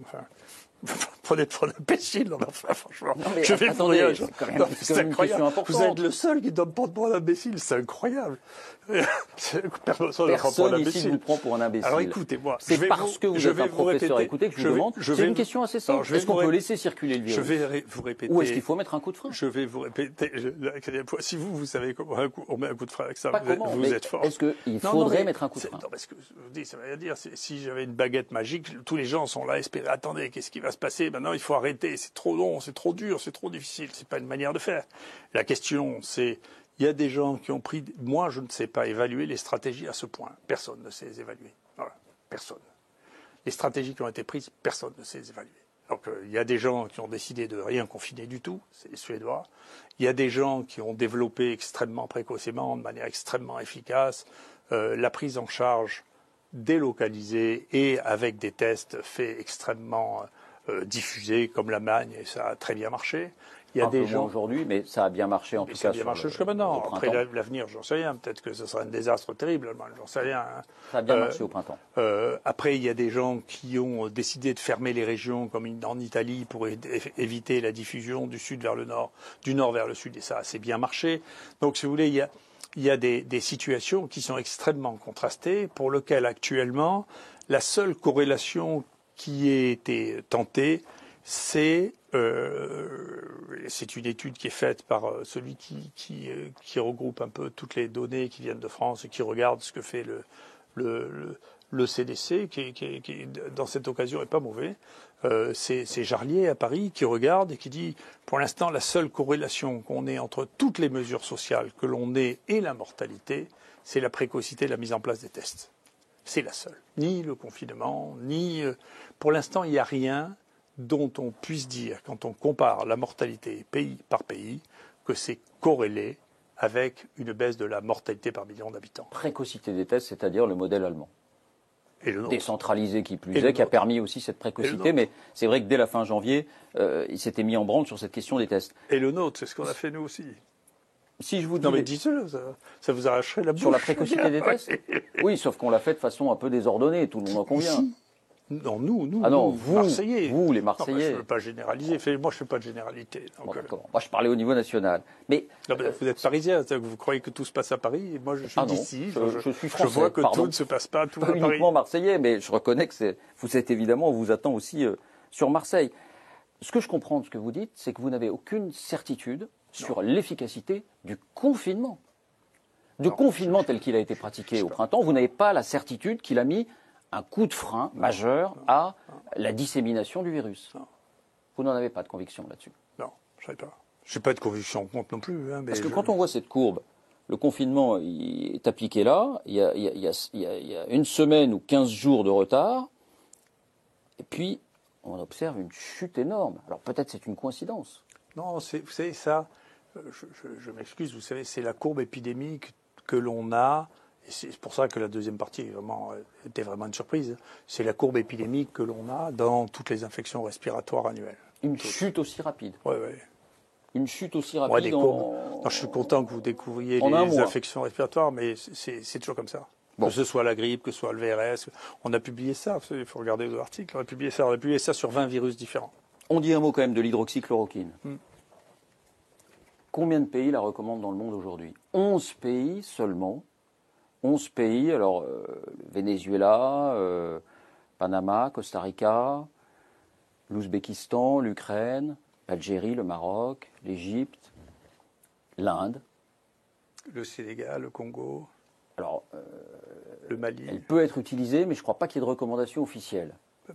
Prenez pour l'imbécile, franchement. Non, je vais vous dire, c'est incroyable. Vous êtes le seul qui donne pas de pour l'imbécile, c'est incroyable. Personne ici ne vous prend pour un imbécile. Alors écoutez-moi, c'est parce que vous êtes un professeur écouté que je vous demande. C'est une question assez simple. Est-ce qu'on peut laisser circuler le virus? Je vais vous répéter. Ou est-ce qu'il faut mettre un coup de frein? Je vais vous répéter. Si vous savez comment on met un coup de frein avec ça, vous êtes fort. Est-ce qu'il faudrait mettre un coup de frein? Non, parce que je vous dis, ça veut rien dire. Si j'avais une baguette magique, tous les gens sont là à espérer. Attendez, qu'est-ce qui va se passer? Maintenant, il faut arrêter. C'est trop long, c'est trop dur, c'est trop difficile. C'est pas une manière de faire. La question, c'est, il y a des gens qui ont pris. Moi, je ne sais pas évaluer les stratégies à ce point. Personne ne sait les évaluer. Voilà, personne. Les stratégies qui ont été prises, personne ne sait les évaluer. Donc, il y a des gens qui ont décidé de rien confiner du tout, c'est les Suédois. Il y a des gens qui ont développé extrêmement précocement, de manière extrêmement efficace, la prise en charge délocalisée et avec des tests faits extrêmement diffusés, comme l'Allemagne, et ça a très bien marché. Il y a des gens aujourd'hui, mais ça a bien marché en tout cas. Ça a bien marché jusqu'à maintenant. Après l'avenir, j'en sais rien. Peut-être que ce sera un désastre terrible. J'en sais rien. Ça a bien marché au printemps. Après, il y a des gens qui ont décidé de fermer les régions, comme en Italie, pour éviter la diffusion du sud vers le nord, du nord vers le sud, et ça a assez bien marché. Donc, si vous voulez, il y a des situations qui sont extrêmement contrastées, pour lesquelles actuellement, la seule corrélation qui ait été tentée, c'est une étude qui est faite par celui qui regroupe un peu toutes les données qui viennent de France et qui regarde ce que fait le CDC, qui dans cette occasion n'est pas mauvais, C'est Jarlier à Paris qui regarde et qui dit, pour l'instant, la seule corrélation qu'on ait entre toutes les mesures sociales que l'on ait et la mortalité, c'est la précocité de la mise en place des tests. C'est la seule. Ni le confinement, ni... pour l'instant, il n'y a rien dont on puisse dire, quand on compare la mortalité pays par pays, que c'est corrélé avec une baisse de la mortalité par million d'habitants. Précocité des tests, c'est-à-dire le modèle allemand. Et le nôtre. Décentralisé qui plus est, qui a permis aussi cette précocité, mais c'est vrai que dès la fin janvier, il s'était mis en branle sur cette question des tests. Et le nôtre, c'est ce qu'on a fait nous aussi. Si je vous dis... Non mais dites-le, ça vous arracherait la bouche. Sur la précocité des tests. Oui, sauf qu'on l'a fait de façon un peu désordonnée, tout le monde en convient. Ici. Non, nous, ah non, vous, Marseillais. Vous, les Non, Marseillais. je ne veux pas généraliser. Moi, je ne fais pas de généralité. Donc, bon, moi, je parlais au niveau national. Mais, non, vous êtes parisien, vous croyez que tout se passe à Paris. Et moi, je suis d'ici. Je suis français. Je vois que pardon. tout ne se passe pas tout pas à Paris. uniquement marseillais, mais je reconnais que vous êtes évidemment, on vous attend aussi sur Marseille. Ce que je comprends de ce que vous dites, c'est que vous n'avez aucune certitude sur l'efficacité du confinement. Du confinement tel qu'il a été pratiqué au printemps, vous n'avez pas la certitude qu'il a mis un coup de frein majeur à la dissémination du virus. Non. Vous n'en avez pas de conviction là-dessus? Non, je ne sais pas. Je n'ai pas de conviction contre non plus. Hein, mais parce que quand on voit cette courbe, le confinement il est appliqué là, il y a une semaine ou 15 jours de retard, et puis on observe une chute énorme. Alors peut-être c'est une coïncidence. Non, vous savez ça, je m'excuse, vous savez, c'est la courbe épidémique que l'on a. Et c'est pour ça que la deuxième partie était vraiment une surprise. C'est la courbe épidémique que l'on a dans toutes les infections respiratoires annuelles. Une chute aussi rapide. Oui, oui. Une chute aussi rapide. Non, je suis content que vous découvriez les infections respiratoires, mais c'est toujours comme ça. Bon. Que ce soit la grippe, que ce soit le VRS. On a publié ça, il faut regarder l'article. On a publié ça sur 20 virus différents. On dit un mot quand même de l'hydroxychloroquine. Combien de pays la recommandent dans le monde aujourd'hui? 11 pays seulement. 11 pays, alors Venezuela, Panama, Costa Rica, l'Ouzbékistan, l'Ukraine, l'Algérie, le Maroc, l'Égypte, l'Inde. Le Sénégal, le Congo, alors, le Mali. Elle peut être utilisée, mais je ne crois pas qu'il y ait de recommandation officielle.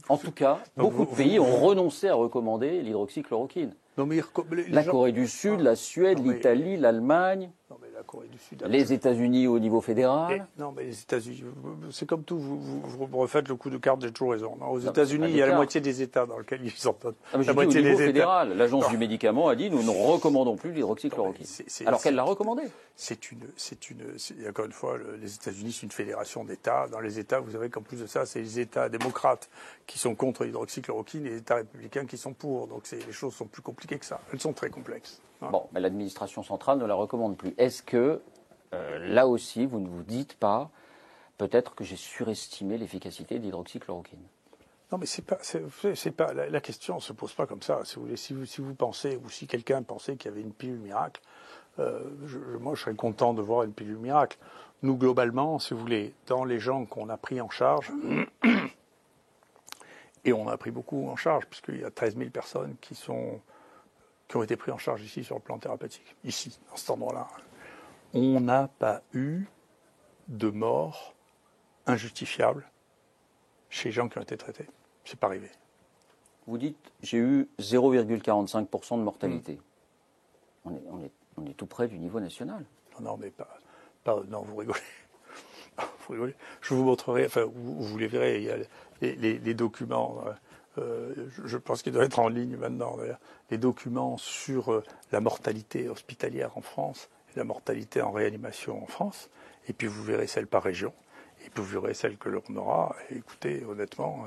En tout cas, beaucoup de pays ont renoncé à recommander l'hydroxychloroquine. Non, mais la Corée du Sud, la Suède, l'Italie, l'Allemagne, les États-Unis au niveau fédéral. Non, mais les États-Unis, c'est comme tout, vous refaites le coup de carte, j'ai toujours raison. Non, aux États-Unis, il y a la moitié des États dans lesquels ils en donnent. La moitié au niveau fédéral, l'Agence du médicament a dit nous ne recommandons plus l'hydroxychloroquine. Alors qu'elle l'a recommandé. Encore une fois, les États-Unis, c'est une fédération d'États. Dans les États, vous savez qu'en plus de ça, c'est les États démocrates qui sont contre l'hydroxychloroquine et les États républicains qui sont pour. Donc les choses sont plus compliquées que ça. Elles sont très complexes. Hein. Bon, mais l'administration centrale ne la recommande plus. Est-ce que, là aussi, vous ne vous dites pas, peut-être que j'ai surestimé l'efficacité de l'hydroxychloroquine? Non, mais c'est pas la question ne se pose pas comme ça. Si vous voulez, si vous pensez, ou si quelqu'un pensait qu'il y avait une pilule miracle, moi, je serais content de voir une pilule miracle. Nous, globalement, si vous voulez, dans les gens qu'on a pris en charge, et on a pris beaucoup en charge, puisqu'il y a 13 000 personnes qui ont été prises en charge ici sur le plan thérapeutique, ici, dans cet endroit-là, on n'a pas eu de mort injustifiable chez les gens qui ont été traités. C'est pas arrivé. Vous dites, j'ai eu 0,45% de mortalité. On est tout près du niveau national. Non, mais non, vous rigolez. Vous rigolez. Je vous montrerai, enfin, vous les verrez, il y a les documents, je pense qu'ils doivent être en ligne maintenant, d'ailleurs, les documents sur la mortalité hospitalière en France et la mortalité en réanimation en France, et puis vous verrez celle par région, et puis vous verrez celle que l'on aura. Et écoutez, honnêtement,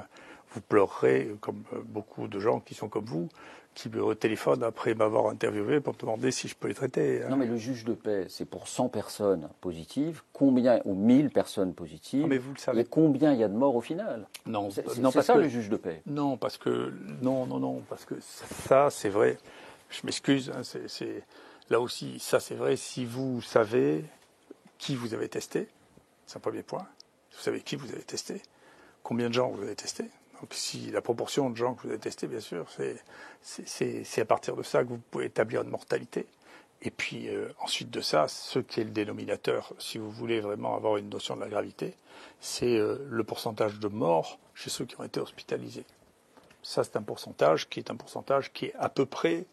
vous pleurerez, comme beaucoup de gens qui sont comme vous, qui me téléphonent après m'avoir interviewé pour me demander si je peux les traiter. Non, mais le juge de paix, c'est pour 100 personnes positives, combien, ou 1000 personnes positives, non, mais vous le savez. Et combien il y a de morts au final? Non, c'est ça le juge de paix. Non, parce que parce que ça, c'est vrai. Je m'excuse, hein, là aussi, ça c'est vrai. Si vous savez qui vous avez testé, c'est un premier point. Vous savez qui vous avez testé, combien de gens vous avez testé. Donc, si la proportion de gens que vous avez testés, bien sûr, c'est à partir de ça que vous pouvez établir une mortalité. Et puis, ensuite de ça, ce qui est le dénominateur, si vous voulez vraiment avoir une notion de la gravité, c'est le pourcentage de morts chez ceux qui ont été hospitalisés. Ça, c'est un pourcentage qui est à peu près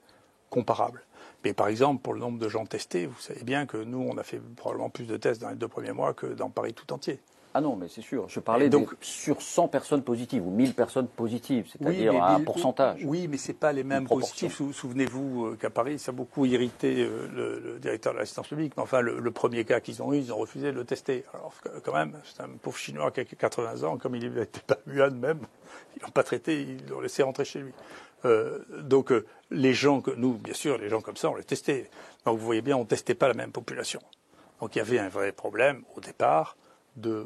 comparable. Mais par exemple, pour le nombre de gens testés, vous savez bien que nous, on a fait probablement plus de tests dans les 2 premiers mois que dans Paris tout entier. Ah non, mais c'est sûr. Je parlais sur 100 personnes positives ou 1000 personnes positives, c'est-à-dire un pourcentage. Oui, mais ce n'est pas les mêmes positifs. Souvenez-vous qu'à Paris, ça a beaucoup irrité le directeur de l'assistance publique. Mais enfin, le premier cas qu'ils ont eu, ils ont refusé de le tester. Alors, quand même, c'est un pauvre Chinois qui a 80 ans, comme il n'était pas Wuhan même, ils l'ont pas traité, ils l'ont laissé rentrer chez lui. Donc, les gens, nous, bien sûr, les gens comme ça, on les testait. Donc, vous voyez bien, on ne testait pas la même population. Donc, il y avait un vrai problème au départ de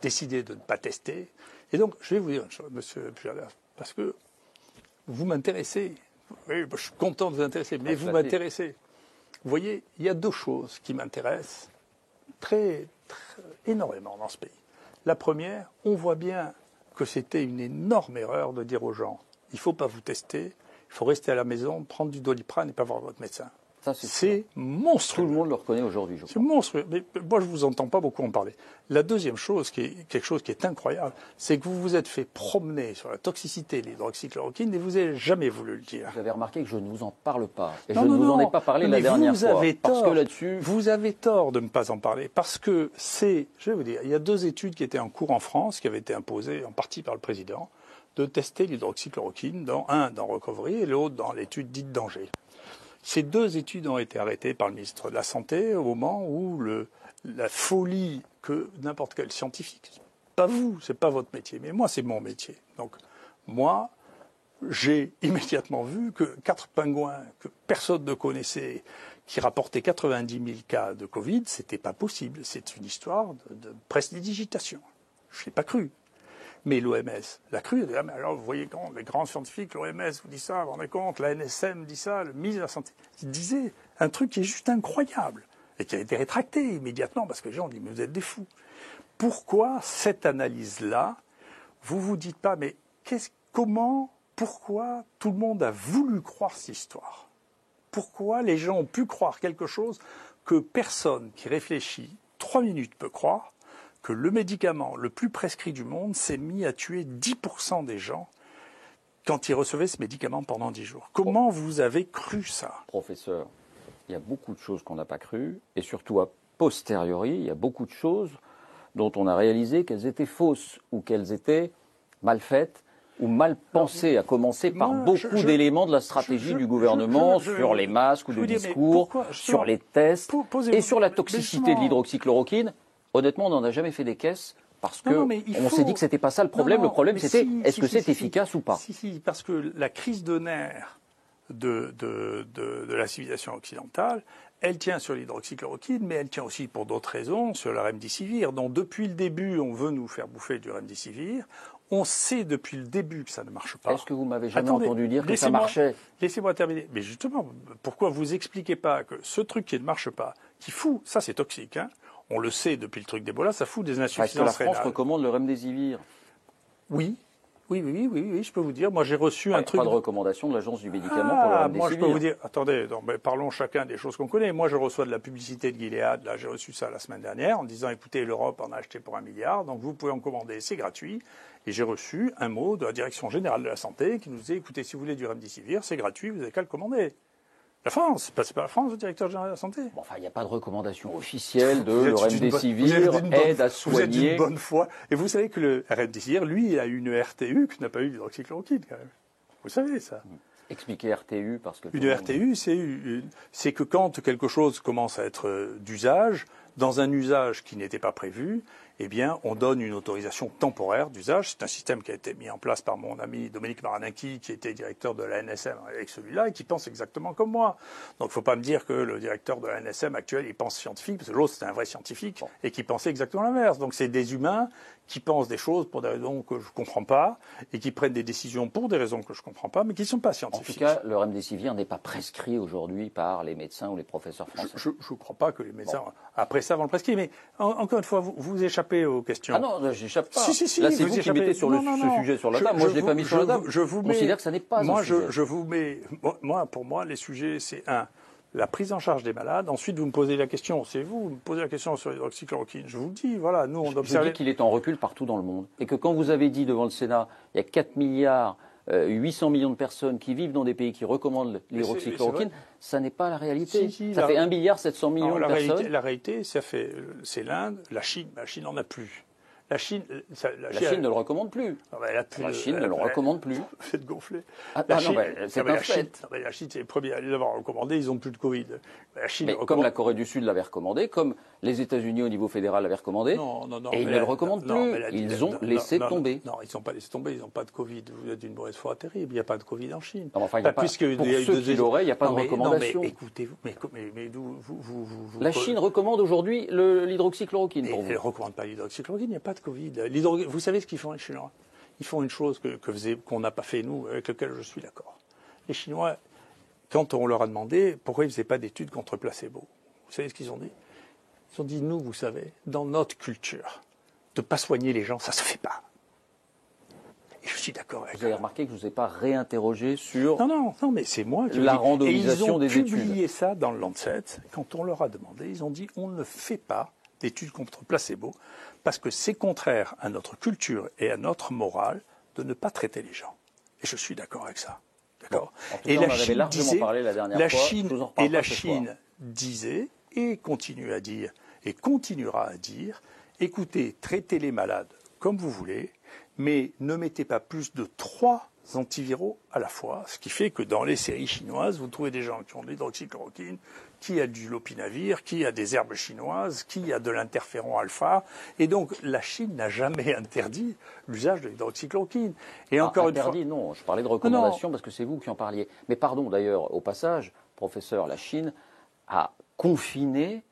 décider de ne pas tester. Et donc, je vais vous dire une chose, monsieur Pujadas, parce que vous m'intéressez. Oui, je suis content de vous intéresser, mais vous m'intéressez. Vous voyez, il y a 2 choses qui m'intéressent énormément dans ce pays. La première, on voit bien que c'était une énorme erreur de dire aux gens, il ne faut pas vous tester, il faut rester à la maison, prendre du Doliprane et pas voir votre médecin. C'est monstrueux. Tout le monde le reconnaît aujourd'hui, je crois. C'est monstrueux. Mais moi, je ne vous entends pas beaucoup en parler. La deuxième chose, qui est quelque chose qui est incroyable, c'est que vous vous êtes fait promener sur la toxicité de l'hydroxychloroquine et vous n'avez jamais voulu le dire. Vous avez remarqué que je ne vous en parle pas. Et je ne vous en ai pas parlé la dernière fois. Parce que là-dessus, vous avez tort de ne pas en parler. Parce que je vais vous dire, il y a 2 études qui étaient en cours en France, qui avaient été imposées en partie par le président, de tester l'hydroxychloroquine, dans Recovery et l'autre dans l'étude dite danger. Ces 2 études ont été arrêtées par le ministre de la Santé au moment où la folie que n'importe quel scientifique, pas vous, c'est pas votre métier, mais moi c'est mon métier. Donc moi, j'ai immédiatement vu que 4 pingouins que personne ne connaissait, qui rapportaient 90 000 cas de Covid, c'était pas possible. C'est une histoire de prestidigitation. Je l'ai pas cru. Mais l'OMS l'a cru. Alors, vous voyez, quand les grands scientifiques, l'OMS vous dit ça, vous vous rendez compte, la NSM dit ça, le ministre de la Santé, il disait un truc qui est juste incroyable et qui a été rétracté immédiatement parce que les gens ont dit, mais vous êtes des fous. Pourquoi cette analyse-là, vous vous dites pas, mais pourquoi tout le monde a voulu croire cette histoire? Pourquoi les gens ont pu croire quelque chose que personne qui réfléchit 3 minutes peut croire? Que le médicament le plus prescrit du monde s'est mis à tuer 10% des gens quand ils recevaient ce médicament pendant 10 jours. Comment vous avez cru ça? Professeur, il y a beaucoup de choses qu'on n'a pas crues, et surtout a posteriori, il y a beaucoup de choses dont on a réalisé qu'elles étaient fausses, ou qu'elles étaient mal faites, ou mal pensées, à commencer par beaucoup d'éléments de la stratégie du gouvernement sur les masques ou de discours, sur les tests, et sur la toxicité de l'hydroxychloroquine. Honnêtement, on n'en a jamais fait des caisses parce qu'on s'est dit que c'était pas ça le problème. Le problème, c'était est-ce que c'est efficace ou pas? Si, parce que la crise de nerfs de la civilisation occidentale, elle tient sur l'hydroxychloroquine, mais elle tient aussi pour d'autres raisons sur le remdesivir. Donc depuis le début, on veut nous faire bouffer du remdesivir. On sait depuis le début que ça ne marche pas. Est-ce que vous m'avez jamais entendu dire que ça marchait? Laissez-moi terminer. Mais justement, pourquoi vous expliquez pas que ce truc qui ne marche pas, qui fout, ça c'est toxique, hein? On le sait depuis le truc d'Ebola, ça fout des insuffisances rénales. Est-ce que la France recommande le remdesivir? Oui, je peux vous dire. Moi, j'ai reçu un truc. Pas de recommandation de l'Agence du médicament pour le remdesivir. Moi, je peux vous dire. Attendez, mais parlons chacun des choses qu'on connaît. Moi, je reçois de la publicité de Gilead. Là, j'ai reçu ça la semaine dernière en disant, écoutez, l'Europe en a acheté pour 1 milliard, donc vous pouvez en commander, c'est gratuit. Et j'ai reçu un mot de la Direction générale de la santé qui nous disait, écoutez, si vous voulez du remdesivir, c'est gratuit, vous n'avez qu'à le commander. La France, c'est pas la France, le directeur général de la santé. Bon, enfin, il n'y a pas de recommandation officielle de le remdesivir aide à soigner. Vous êtes d'une bonne foi. Et vous savez que le remdesivir, lui, il a une RTU que n'a pas eu l'hydroxychloroquine, quand même. Vous savez ça. Expliquez RTU parce que... Une RTU, c'est que quand quelque chose commence à être d'usage, dans un usage qui n'était pas prévu, eh bien, on donne une autorisation temporaire d'usage. C'est un système qui a été mis en place par mon ami Dominique Maranaki, qui était directeur de la NSM avec celui-là, et qui pense exactement comme moi. Donc, il ne faut pas me dire que le directeur de la NSM actuel, il pense scientifique, parce que l'autre, c'était un vrai scientifique, et qui pensait exactement l'inverse. Donc, c'est des humains qui pensent des choses pour des raisons que je ne comprends pas, et qui prennent des décisions pour des raisons que je ne comprends pas, mais qui ne sont pas scientifiques. En tout cas, le remdesivir n'est pas prescrit aujourd'hui par les médecins ou les professeurs français. Je ne crois pas que les médecins, après ça, vont le prescrire. Mais encore une fois, vous échappez aux questions. Ah non, j'échappe pas. Si, là, c'est vous qui mettez sur ce sujet sur la table. Moi, je ne l'ai pas mis sur la table. Je considère que ça n'est pas un sujet. Pour moi, les sujets, c'est la prise en charge des malades. Ensuite, vous me posez la question, c'est vous me posez la question sur l'hydroxychloroquine. Je vous le dis, voilà, nous on observe. Je dis qu'il est en recul partout dans le monde. Et que quand vous avez dit devant le Sénat, il y a 4 milliards 800 millions de personnes qui vivent dans des pays qui recommandent l'hydroxychloroquine, ça n'est pas la réalité. Ça fait 1 milliard 700 millions de personnes. La réalité, c'est l'Inde, la Chine. La Chine n'en a plus. La Chine ne le recommande plus. La Chine ne le recommande plus. Faites gonfler. C'est un fait. La Chine, c'est les premiers à l'avoir recommandé, ils n'ont plus de Covid. Comme la Corée du Sud l'avait recommandé, comme les États-Unis au niveau fédéral l'avaient recommandé, et ils ne le recommandent plus. Ils ont laissé tomber. Non, ils n'ont pas laissé tomber, ils n'ont pas de Covid. Vous êtes d'une mauvaise foi terrible, il n'y a pas de Covid en Chine. Pour ceux qui l'auraient, il n'y a pas de recommandation. Non, mais écoutez-vous, mais la Chine recommande aujourd'hui l'hydroxychloroquine pour vous. Elle ne recommande pas l'hydroxychloroquine, il n'y a pas de Covid. Vous savez ce qu'ils font, les Chinois? Ils font une chose qu'on n'a pas fait, nous, avec laquelle je suis d'accord. Les Chinois, quand on leur a demandé pourquoi ils ne faisaient pas d'études contre placebo, vous savez ce qu'ils ont dit? Ils ont dit, nous, vous savez, dans notre culture, de ne pas soigner les gens, ça ne se fait pas. Et je suis d'accord avec ça. Vous avez remarqué que je ne vous ai pas réinterrogé sur non, mais c'est moi qui la randomisation des études. Ils ont publié ça dans le Lancet. Quand on leur a demandé, ils ont dit, on ne fait pas d'études contre placebo parce que c'est contraire à notre culture et à notre morale de ne pas traiter les gens. Et je suis d'accord avec ça. D'accord. Et la Chine disait, la Chine disait et continue à dire et continuera à dire, écoutez, traitez les malades comme vous voulez, mais ne mettez pas plus de 3 antiviraux à la fois, ce qui fait que dans les séries chinoises, vous trouvez des gens qui ont de l'hydroxychloroquine, qui a du lopinavir, qui a des herbes chinoises, qui a de l'interféron alpha, et donc la Chine n'a jamais interdit l'usage de l'hydroxychloroquine. Et encore interdit, une fois, non, je parlais de recommandations parce que c'est vous qui en parliez. Mais pardon, d'ailleurs, au passage, professeur, la Chine a confiné.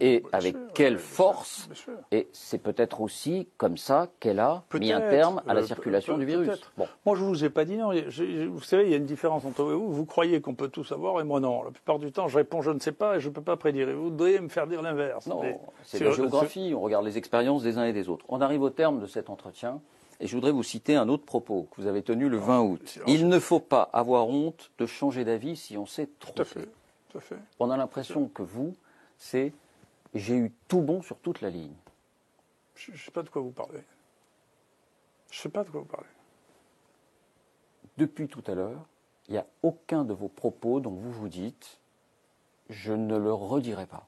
Et avec quelle force? Et c'est peut-être aussi comme ça qu'elle a mis un terme à la circulation du virus. Bon. Moi, je ne vous ai pas dit non. Vous savez, il y a une différence entre vous. Vous croyez qu'on peut tout savoir et moi non. La plupart du temps, je réponds je ne sais pas et je ne peux pas prédire. Et vous devriez me faire dire l'inverse. Non, c'est la géographie. On regarde les expériences des uns et des autres. On arrive au terme de cet entretien et je voudrais vous citer un autre propos que vous avez tenu le 20 août. Il ne faut pas avoir honte de changer d'avis si on s'est trompé. Tout à fait. On a l'impression que vous, c'est... J'ai eu tout bon sur toute la ligne. Je ne sais pas de quoi vous parlez. Je ne sais pas de quoi vous parlez. Depuis tout à l'heure, il n'y a aucun de vos propos dont vous vous dites « je ne le redirai pas ».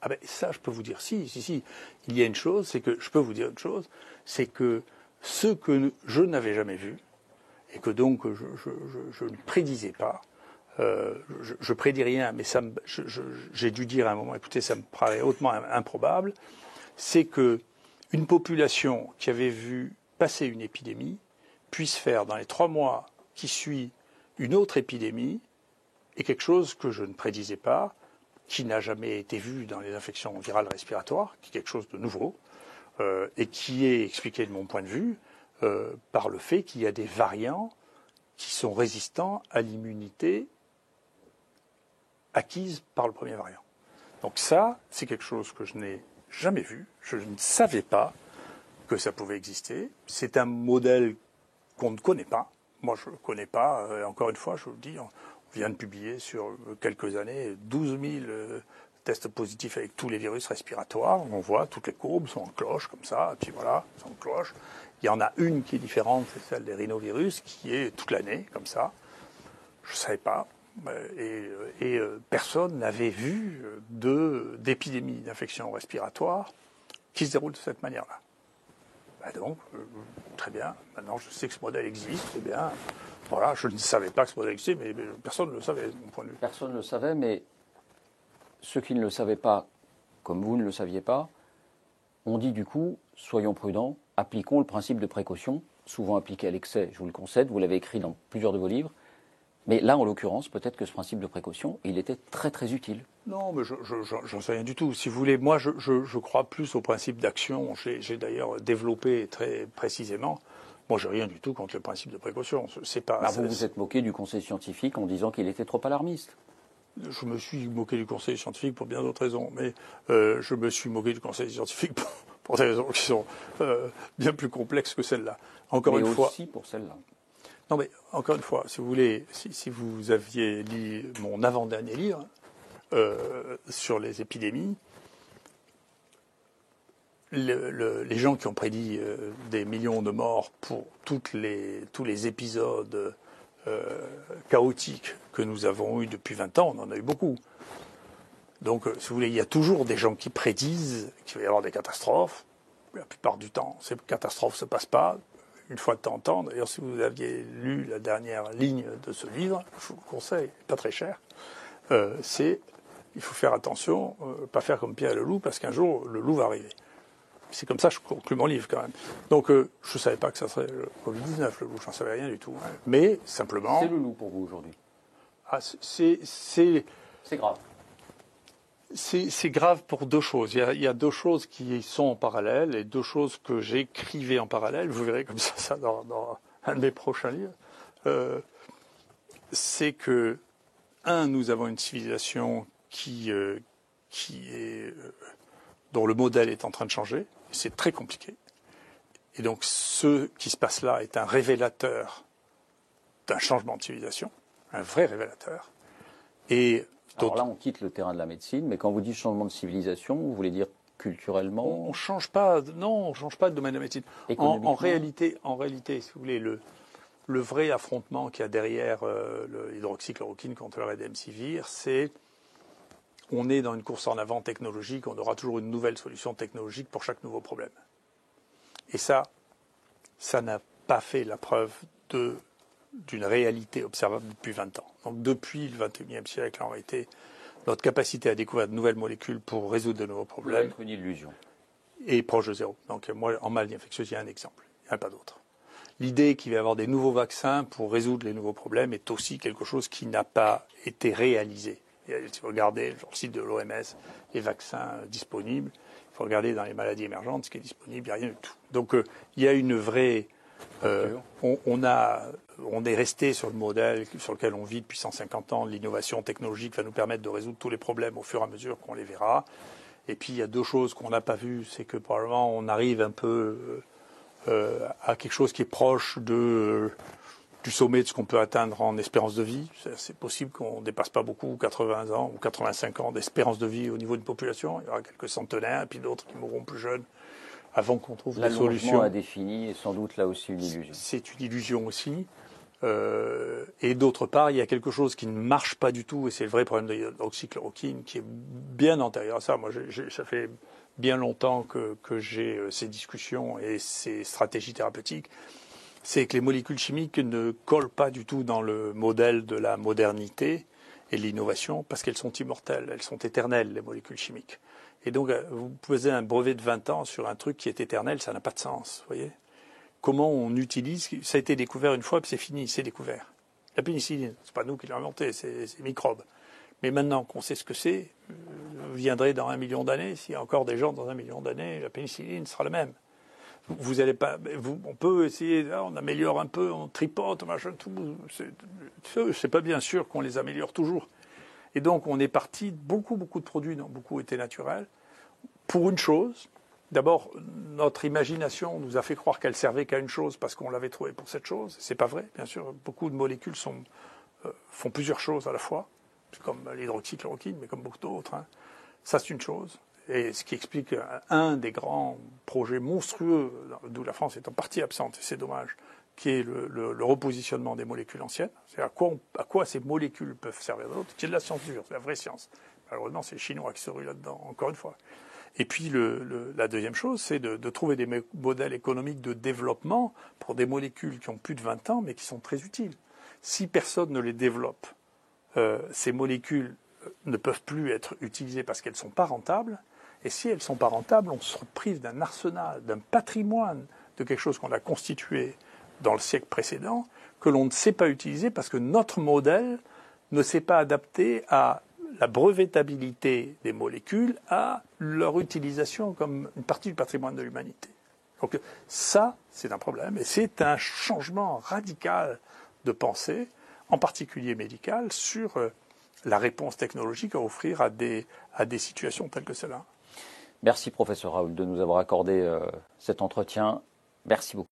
Ah ben ça, je peux vous dire, si. Il y a une chose, c'est que, je peux vous dire une chose, c'est que ce que je n'avais jamais vu, et que donc je ne prédisais pas, je prédis rien, mais j'ai dû dire à un moment, écoutez, ça me paraît hautement improbable, c'est que une population qui avait vu passer une épidémie puisse faire dans les 3 mois qui suivent une autre épidémie, et quelque chose que je ne prédisais pas, qui n'a jamais été vu dans les infections virales respiratoires, qui est quelque chose de nouveau, et qui est expliqué de mon point de vue par le fait qu'il y a des variants qui sont résistants à l'immunité acquise par le premier variant. Donc ça, c'est quelque chose que je n'ai jamais vu. Je ne savais pas que ça pouvait exister. C'est un modèle qu'on ne connaît pas. Moi, je ne connais pas. Encore une fois, je vous le dis, on vient de publier sur quelques années 12 000 tests positifs avec tous les virus respiratoires. On voit, toutes les courbes sont en cloche, comme ça. Et puis voilà, sont en cloche. Il y en a une qui est différente, c'est celle des rhinovirus, qui est toute l'année, comme ça. Je ne savais pas. Et personne n'avait vu d'épidémie d'infection respiratoire qui se déroule de cette manière-là. Donc, très bien, maintenant je sais que ce modèle existe, eh bien, voilà, je ne savais pas que ce modèle existait, mais personne ne le savait, de mon point de vue. Personne ne le savait, mais ceux qui ne le savaient pas, comme vous ne le saviez pas, on dit du coup, soyons prudents, appliquons le principe de précaution, souvent appliqué à l'excès, je vous le concède, vous l'avez écrit dans plusieurs de vos livres. Mais là, en l'occurrence, peut-être que ce principe de précaution, il était très très utile. Non, mais j'en sais rien du tout. Si vous voulez, moi, je crois plus au principe d'action. J'ai d'ailleurs développé très précisément. Moi, j'ai rien du tout contre le principe de précaution. C'est pas. Vous vous êtes moqué du Conseil scientifique en disant qu'il était trop alarmiste. Je me suis moqué du Conseil scientifique pour bien d'autres raisons, mais je me suis moqué du Conseil scientifique pour des raisons qui sont bien plus complexes que celles-là. Encore une fois. Mais aussi pour celle-là. Non, mais encore une fois, si vous voulez, si vous aviez lu mon avant-dernier livre sur les épidémies, les gens qui ont prédit des millions de morts pour tous les épisodes chaotiques que nous avons eus depuis 20 ans, on en a eu beaucoup. Donc, si vous voulez, il y a toujours des gens qui prédisent qu'il va y avoir des catastrophes. La plupart du temps, ces catastrophes ne se passent pas. Une fois de temps en temps, d'ailleurs, si vous aviez lu la dernière ligne de ce livre, je vous le conseille, pas très cher, c'est il faut faire attention, pas faire comme Pierre et le loup, parce qu'un jour, le loup va arriver. C'est comme ça que je conclue mon livre, quand même. Donc, je ne savais pas que ça serait le Covid-19, le loup, j'en savais rien du tout. Hein. Mais, simplement... C'est le loup pour vous, aujourd'hui. Ah, c'est grave. C'est grave pour deux choses. Il y a deux choses qui sont en parallèle et deux choses que j'écrivais en parallèle. Vous verrez comme ça dans un de mes prochains livres. C'est que, nous avons une civilisation dont le modèle est en train de changer. C'est très compliqué. Et donc, ce qui se passe là est un révélateur d'un changement de civilisation, un vrai révélateur. Et alors là, on quitte le terrain de la médecine, mais quand vous dites changement de civilisation, vous voulez dire culturellement? On change pas, non, on change pas de domaine de la médecine. En réalité, si vous voulez, le vrai affrontement qu'il y a derrière l'hydroxychloroquine contre le remdesivir, c'est on est dans une course en avant technologique, on aura toujours une nouvelle solution technologique pour chaque nouveau problème. Et ça n'a pas fait la preuve d'une réalité observable depuis 20 ans. Donc depuis le XXIe siècle, en réalité, notre capacité à découvrir de nouvelles molécules pour résoudre de nouveaux problèmes est une illusion. Est proche de zéro. Donc moi, en maladie infectieuse, il y a un exemple. Il n'y en a pas d'autre. L'idée qu'il va y avoir des nouveaux vaccins pour résoudre les nouveaux problèmes est aussi quelque chose qui n'a pas été réalisé. Si vous regardez sur le site de l'OMS, les vaccins disponibles, il faut regarder dans les maladies émergentes ce qui est disponible, il n'y a rien du tout. Donc il y a une vraie... on est resté sur le modèle sur lequel on vit depuis 150 ans. L'innovation technologique va nous permettre de résoudre tous les problèmes au fur et à mesure qu'on les verra. Et puis il y a deux choses qu'on n'a pas vues, c'est que probablement on arrive un peu à quelque chose qui est proche du sommet de ce qu'on peut atteindre en espérance de vie. C'est possible qu'on ne dépasse pas beaucoup 80 ans ou 85 ans d'espérance de vie au niveau d'une population. Il y aura quelques centenaires et puis d'autres qui mourront plus jeunes avant qu'on trouve des solutions. L'allongement indéfini est sans doute là aussi une illusion. C'est une illusion aussi. Et d'autre part, il y a quelque chose qui ne marche pas du tout, et c'est le vrai problème de l'hydroxychloroquine, qui est bien antérieur à ça. Moi, ça fait bien longtemps que j'ai ces discussions et ces stratégies thérapeutiques. C'est que les molécules chimiques ne collent pas du tout dans le modèle de la modernité et de l'innovation, parce qu'elles sont immortelles, elles sont éternelles, les molécules chimiques. Et donc, vous posez un brevet de 20 ans sur un truc qui est éternel, ça n'a pas de sens, vous voyez. Comment on utilise, ça a été découvert une fois, puis c'est fini, c'est découvert. La pénicilline, c'est pas nous qui l'avons inventée, c'est les microbes. Mais maintenant qu'on sait ce que c'est, viendrait dans 1 million d'années, s'il y a encore des gens dans 1 million d'années, la pénicilline sera la même. Vous allez pas, on peut essayer, on améliore un peu, on tripote, machin, tout. C'est pas bien sûr qu'on les améliore toujours. Et donc on est parti de beaucoup de produits dont beaucoup étaient naturels pour une chose. D'abord, notre imagination nous a fait croire qu'elle servait qu'à une chose parce qu'on l'avait trouvée pour cette chose. C'est pas vrai, bien sûr. Beaucoup de molécules font plusieurs choses à la fois, comme l'hydroxychloroquine, mais comme beaucoup d'autres. Hein. Ça, c'est une chose. Et ce qui explique un des grands projets monstrueux, d'où la France est en partie absente, et c'est dommage, qui est le repositionnement des molécules anciennes. C'est à quoi ces molécules peuvent servir d'autres, qui est de la science dure, c'est la vraie science. Malheureusement, c'est les Chinois qui se ruent là-dedans, encore une fois. Et puis la deuxième chose, c'est de trouver des modèles économiques de développement pour des molécules qui ont plus de 20 ans, mais qui sont très utiles. Si personne ne les développe, ces molécules ne peuvent plus être utilisées parce qu'elles ne sont pas rentables. Et si elles ne sont pas rentables, on se prive d'un arsenal, d'un patrimoine, de quelque chose qu'on a constitué dans le siècle précédent, que l'on ne sait pas utiliser parce que notre modèle ne s'est pas adapté à la brevetabilité des molécules, à leur utilisation comme une partie du patrimoine de l'humanité. Donc ça, c'est un problème, et c'est un changement radical de pensée, en particulier médicale, sur la réponse technologique à offrir à des situations telles que celle-là. Merci professeur Raoult de nous avoir accordé cet entretien. Merci beaucoup.